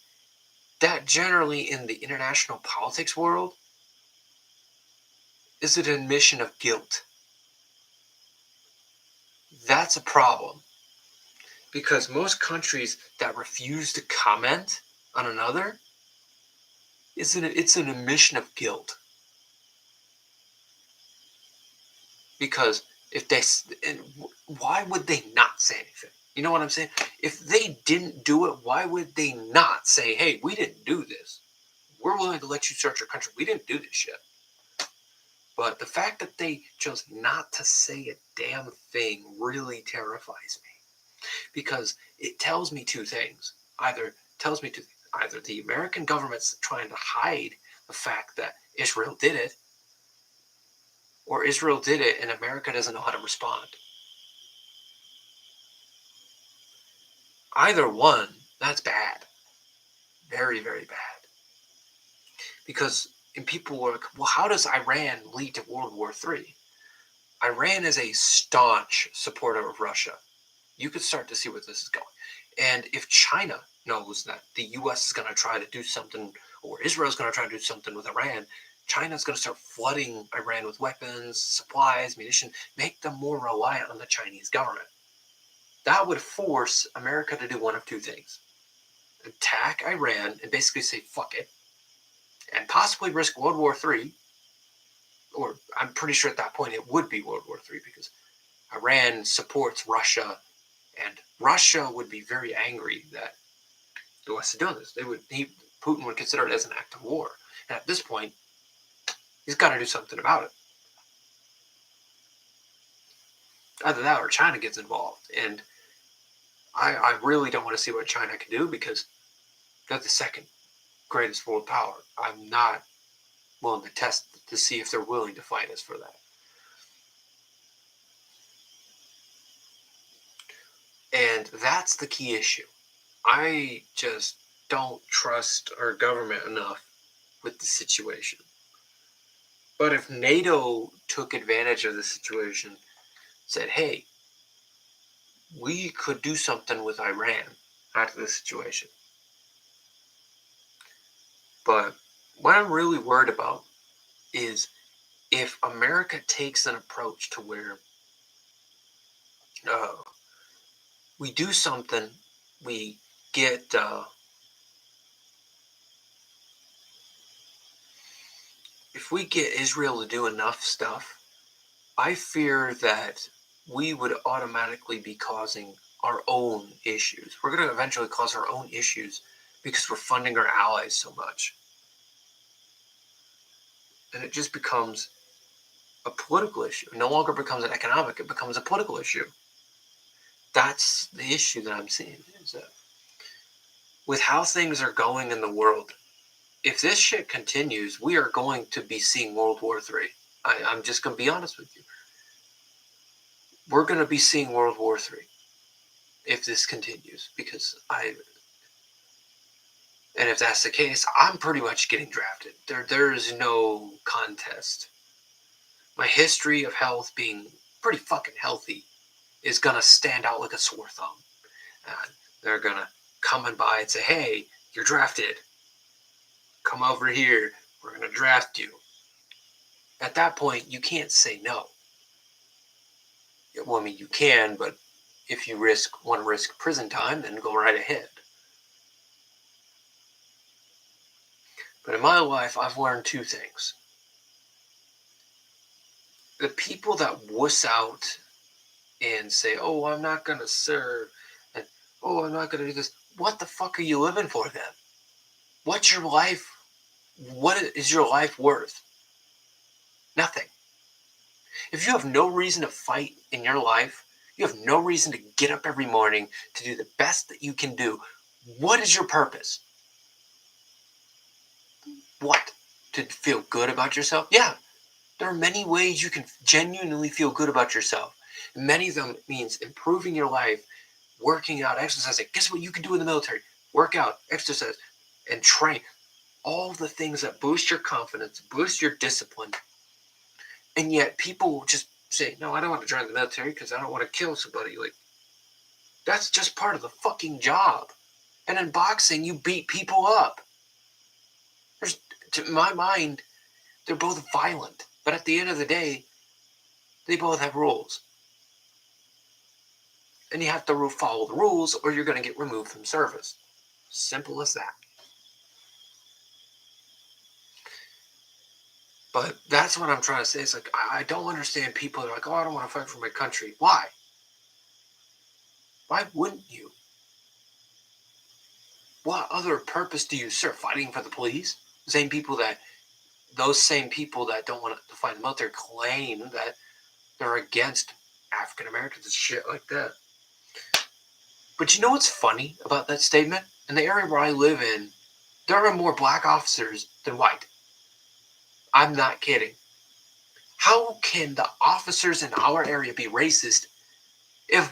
that generally in the international politics world is an admission of guilt. That's a problem. Because most countries that refuse to comment on another, it's an admission of guilt. Because why would they not say anything? You know what I'm saying? If they didn't do it, why would they not say, hey, we didn't do this? We're willing to let you search our country. We didn't do this shit. But the fact that they chose not to say a damn thing really terrifies me. Because it tells me two things. Either the American government's trying to hide the fact that Israel did it, or Israel did it and America doesn't know how to respond. Either one, that's bad. Very, very bad. Because people were like, well, how does Iran lead to World War III? Iran is a staunch supporter of Russia. You could start to see where this is going. And if China knows that the U.S. is going to try to do something, or Israel is going to try to do something with Iran, China's going to start flooding Iran with weapons, supplies, munitions, make them more reliant on the Chinese government. That would force America to do one of two things. Attack Iran and basically say, fuck it, and possibly risk World War III, or I'm pretty sure at that point it would be World War III, because Iran supports Russia, and Russia would be very angry that the West is doing this. Putin would consider it as an act of war. And at this point, he's got to do something about it. Either that or China gets involved. And I really don't want to see what China can do, because they're the second greatest world power. I'm not willing to test to see if they're willing to fight us for that. And that's the key issue. I just don't trust our government enough with the situation. But if NATO took advantage of the situation, said, hey, we could do something with Iran out of this situation. But what I'm really worried about is if America takes an approach to where we do something, we get if we get Israel to do enough stuff, I fear that we would automatically be causing our own issues. We're going to eventually cause our own issues because we're funding our allies so much. And it just becomes a political issue. It no longer becomes an economic, it becomes a political issue. That's the issue that I'm seeing, is that with how things are going in the world, if this shit continues, we are going to be seeing World War III. I'm just going to be honest with you. We're going to be seeing World War III if this continues, because and if that's the case, I'm pretty much getting drafted. There is no contest. My history of health being pretty fucking healthy is going to stand out like a sore thumb. And they're going to come and by and say, hey, you're drafted. Come over here. We're going to draft you. At that point, you can't say no. Well, I mean, you can, but if you want to risk prison time, then go right ahead. But in my life, I've learned two things. The people that wuss out and say, oh, I'm not going to serve, and oh, I'm not going to do this. What the fuck are you living for then? What's your life? What is your life worth? Nothing. If you have no reason to fight in your life, you have no reason to get up every morning to do the best that you can do, what is your purpose? What? To feel good about yourself? Yeah. There are many ways you can genuinely feel good about yourself. Many of them means improving your life, working out, exercising. Guess what you can do in the military? Work out, exercise, and train. All the things that boost your confidence, boost your discipline. And yet people just say, no, I don't want to join the military because I don't want to kill somebody. Like, that's just part of the fucking job. And in boxing, you beat people up. To my mind, they're both violent. But at the end of the day, they both have rules. And you have to follow the rules or you're going to get removed from service. Simple as that. But that's what I'm trying to say. It's like, I don't understand people that are like, oh, I don't want to fight for my country. Why? Why wouldn't you? What other purpose do you serve? Fighting for the police? Those same people that don't want to fight in the military claim that they're against African Americans and shit like that. But you know what's funny about that statement? In the area where I live in, there are more black officers than white. I'm not kidding. How can the officers in our area be racist if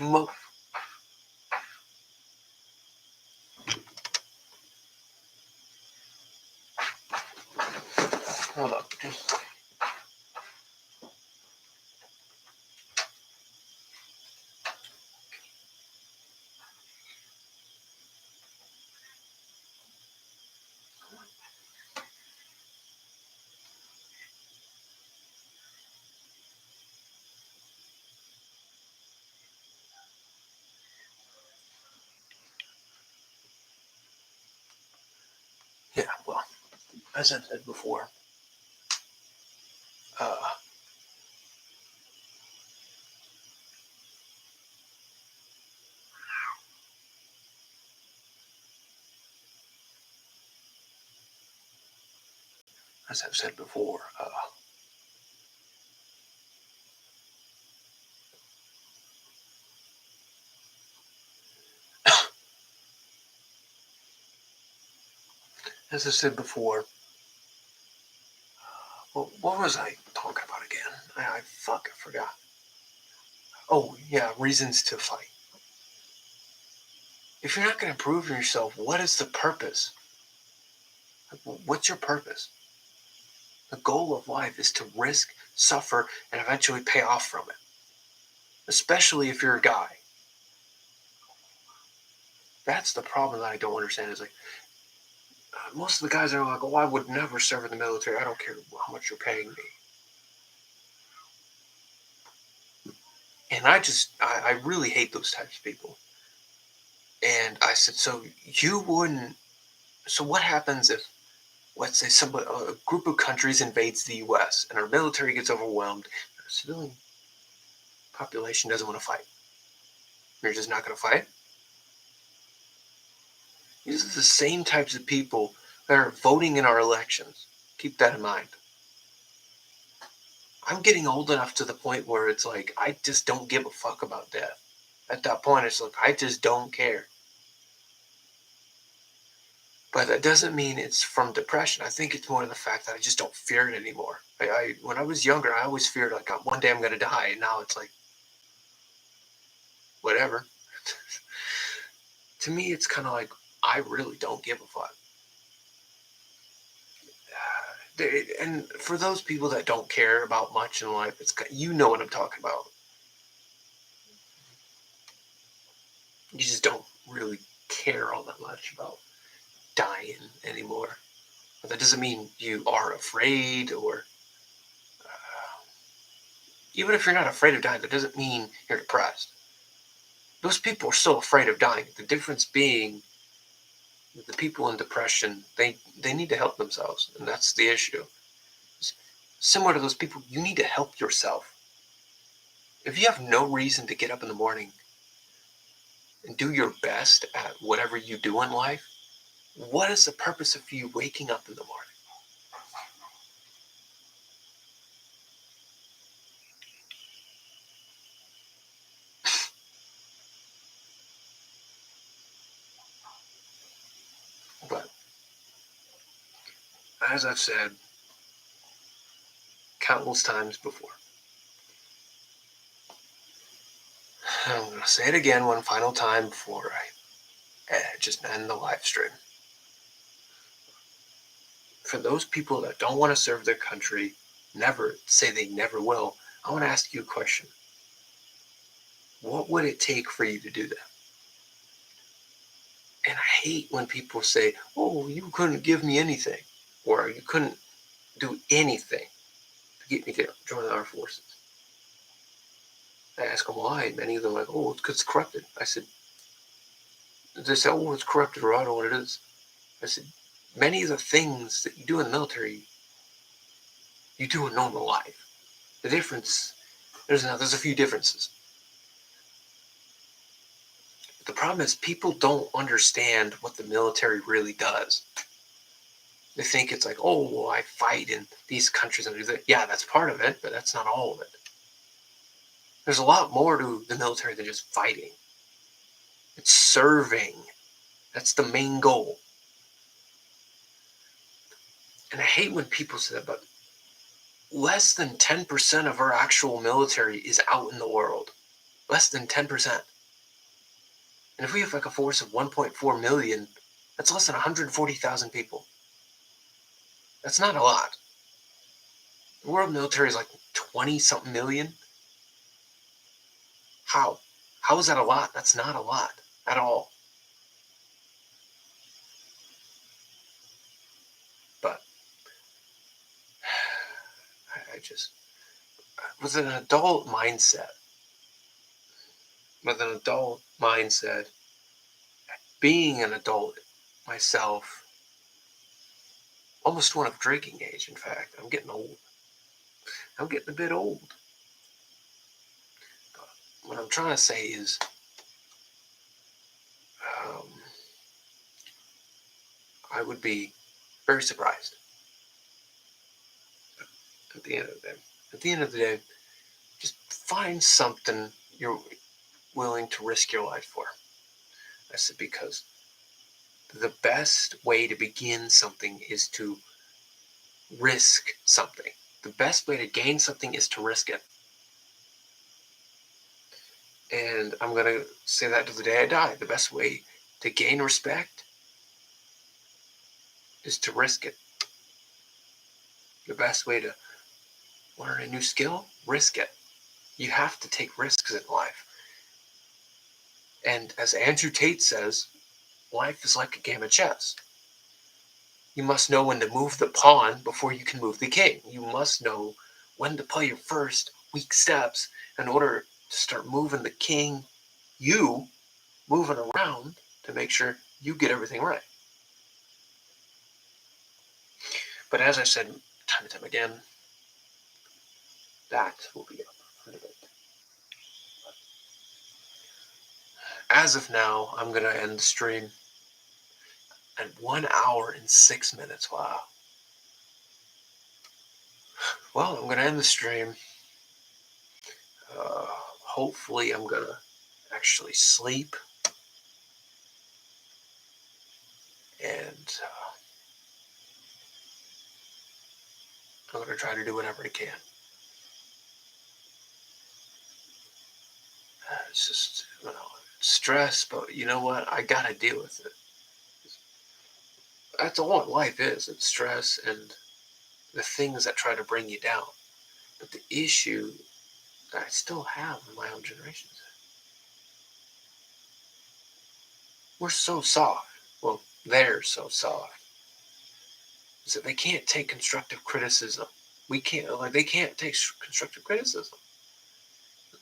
hold up. Yeah, well, as I said before, as I've said before, as I said before, what was I talking about again? I fucking forgot. Oh, yeah, reasons to fight. If you're not going to improve yourself, what is the purpose? What's your purpose? The goal of life is to risk, suffer, and eventually pay off from it. Especially if you're a guy. That's the problem that I don't understand. Is like, most of the guys are like, oh, I would never serve in the military. I don't care how much you're paying me. And I really hate those types of people. And I said, so you wouldn't, so what happens if, let's say, a group of countries invades the US and our military gets overwhelmed, our civilian population doesn't want to fight? You're just not going to fight? These are the same types of people that are voting in our elections. Keep that in mind. I'm getting old enough to the point where it's like, I just don't give a fuck about death. At that point, it's like, I just don't care. But that doesn't mean it's from depression. I think it's more the fact that I just don't fear it anymore. When I was younger, I always feared like one day I'm gonna die, and now it's like whatever. To me, it's kind of like I really don't give a fuck. And for those people that don't care about much in life, you know what I'm talking about. You just don't really care all that much about dying anymore. But that doesn't mean you are afraid, or even if you're not afraid of dying, that doesn't mean you're depressed. Those people are still afraid of dying. The difference being the people in depression, they need to help themselves, and that's the issue. Similar to those people, you need to help yourself. If you have no reason to get up in the morning and do your best at whatever you do in life, what is the purpose of you waking up in the morning? But as I've said countless times before, I'm going to say it again one final time before I just end the live stream. For those people that don't want to serve their country, never say they never will, I want to ask you a question. What would it take for you to do that? And I hate when people say, oh, you couldn't give me anything, or you couldn't do anything to get me to join the armed forces. I ask them why. Many of them are like, oh, it's because it's corrupted. I said, they say, oh, it's corrupted, or I don't know what it is. I said, many of the things that you do in the military, you do in normal life. The difference, there's a few differences. But the problem is people don't understand what the military really does. They think it's like, oh, well, I fight in these countries and do that. Yeah, that's part of it, but that's not all of it. There's a lot more to the military than just fighting. It's serving. That's the main goal. And I hate when people say that, but less than 10% of our actual military is out in the world. Less than 10%. And if we have like a force of 1.4 million, that's less than 140,000 people. That's not a lot. The world military is like 20 something million. How? How is that a lot? That's not a lot at all. But I just, with an adult mindset, being an adult myself, almost one of drinking age, in fact. I'm getting old. I'm getting a bit old. But what I'm trying to say is, um, I would be very surprised at the end of the day. At the end of the day, just find something you're willing to risk your life for. I said because the best way to begin something is to risk something. The best way to gain something is to risk it. And I'm going to say that to the day I die. The best way to gain respect is to risk it. The best way to learn a new skill, risk it. You have to take risks in life. And as Andrew Tate says, life is like a game of chess. You must know when to move the pawn before you can move the king. You must know when to play your first weak steps in order to start moving the king, you moving around to make sure you get everything right. But as I said time and time again, that will be up for debate. As of now, I'm going to end the stream at 1 hour and 6 minutes. Wow. Well, I'm going to end the stream. Hopefully, I'm going to actually sleep. And I'm going to try to do whatever I can. It's just, stress, but you know what? I got to deal with it. That's all life is. It's stress and the things that try to bring you down. But the issue that I still have in my own generation is we're so soft. Well, they're so soft. Is that they can't take constructive criticism. We can't, they can't take constructive criticism.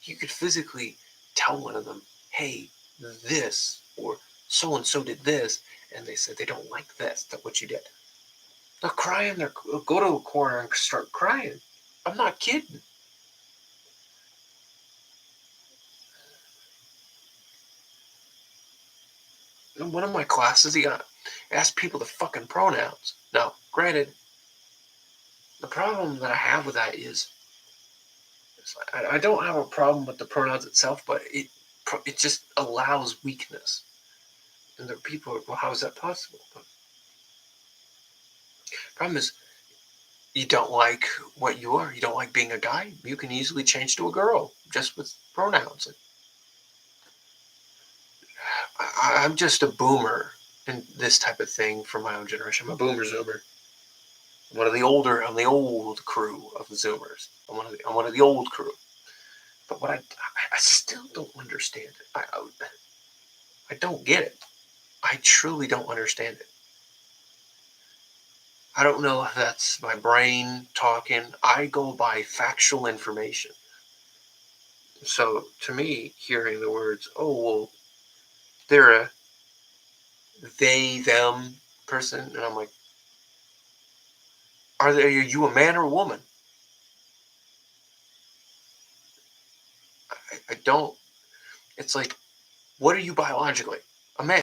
You could physically tell one of them, hey, this, or so and so did this, and they said they don't like this, that what you did. They'll cry in their, go to a corner and start crying. I'm not kidding. In one of my classes, he asked people the fucking pronouns. Now, granted, the problem that I have with that is I don't have a problem with the pronouns itself, but it just allows weakness. And there are people, well, how is that possible? But the problem is, you don't like what you are. You don't like being a guy. You can easily change to a girl just with pronouns. I'm just a boomer in this type of thing for my own generation. I'm a boomer zoomer. I'm the old crew of the zoomers. I'm one of the old crew. But what I still don't understand it. I don't get it. I truly don't understand it. I don't know if that's my brain talking. I go by factual information. So to me, hearing the words, oh, well, they're a they, them person, and I'm like, are you a man or a woman? I don't. It's like, what are you biologically? A man.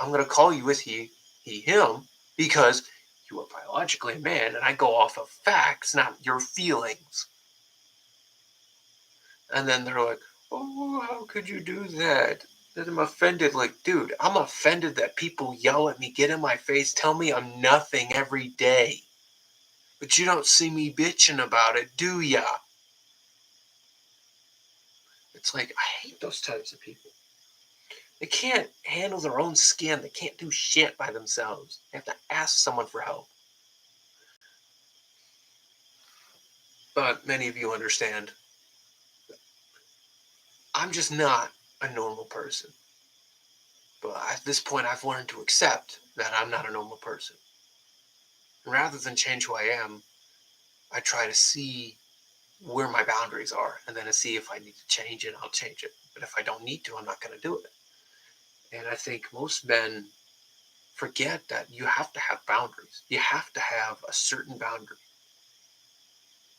I'm going to call you as he, him, because you are biologically a man, and I go off of facts, not your feelings. And then they're like, oh, how could you do that? Then I'm offended. Like, dude, I'm offended that people yell at me, get in my face, tell me I'm nothing every day. But you don't see me bitching about it, do ya? It's like, I hate those types of people. They can't handle their own skin. They can't do shit by themselves. They have to ask someone for help. But many of you understand. I'm just not a normal person. But at this point, I've learned to accept that I'm not a normal person. And rather than change who I am, I try to see where my boundaries are and then to see if I need to change it, I'll change it. But if I don't need to, I'm not going to do it. And I think most men forget that you have to have boundaries. You have to have a certain boundary.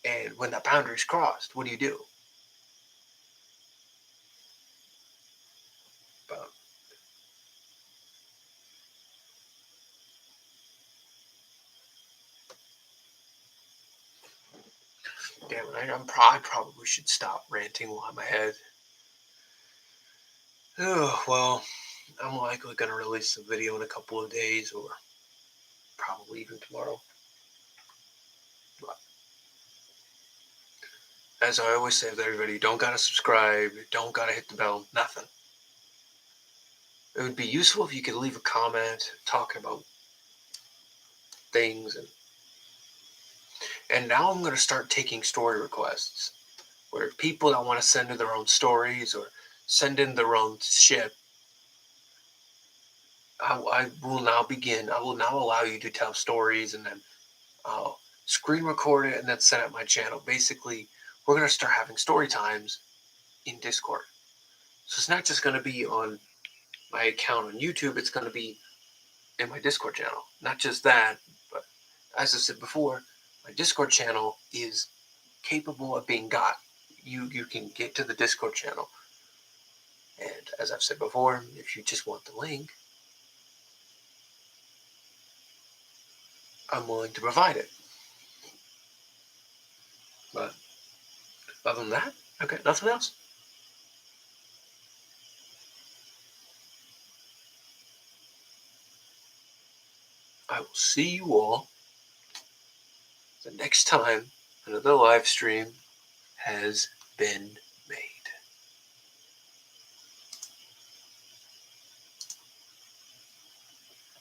And when that boundary is crossed, what do? But Damn it, I probably should stop ranting while I'm ahead. Oh, well, I'm likely going to release a video in a couple of days or probably even tomorrow. But as I always say to everybody, you don't got to subscribe, you don't got to hit the bell, nothing. It would be useful if you could leave a comment talking about things. And now I'm going to start taking story requests where people that want to send in their own stories or send in their own shit. I will now begin. I will now allow you to tell stories, and then I'll screen record it and then send it my channel. Basically, we're going to start having story times in Discord. So it's not just going to be on my account on YouTube, it's going to be in my Discord channel. Not just that, but as I said before, my Discord channel is capable of being got. You can get to the Discord channel. And as I've said before, if you just want the link, I'm willing to provide it. But other than that, okay, nothing else. I will see you all the next time another live stream has been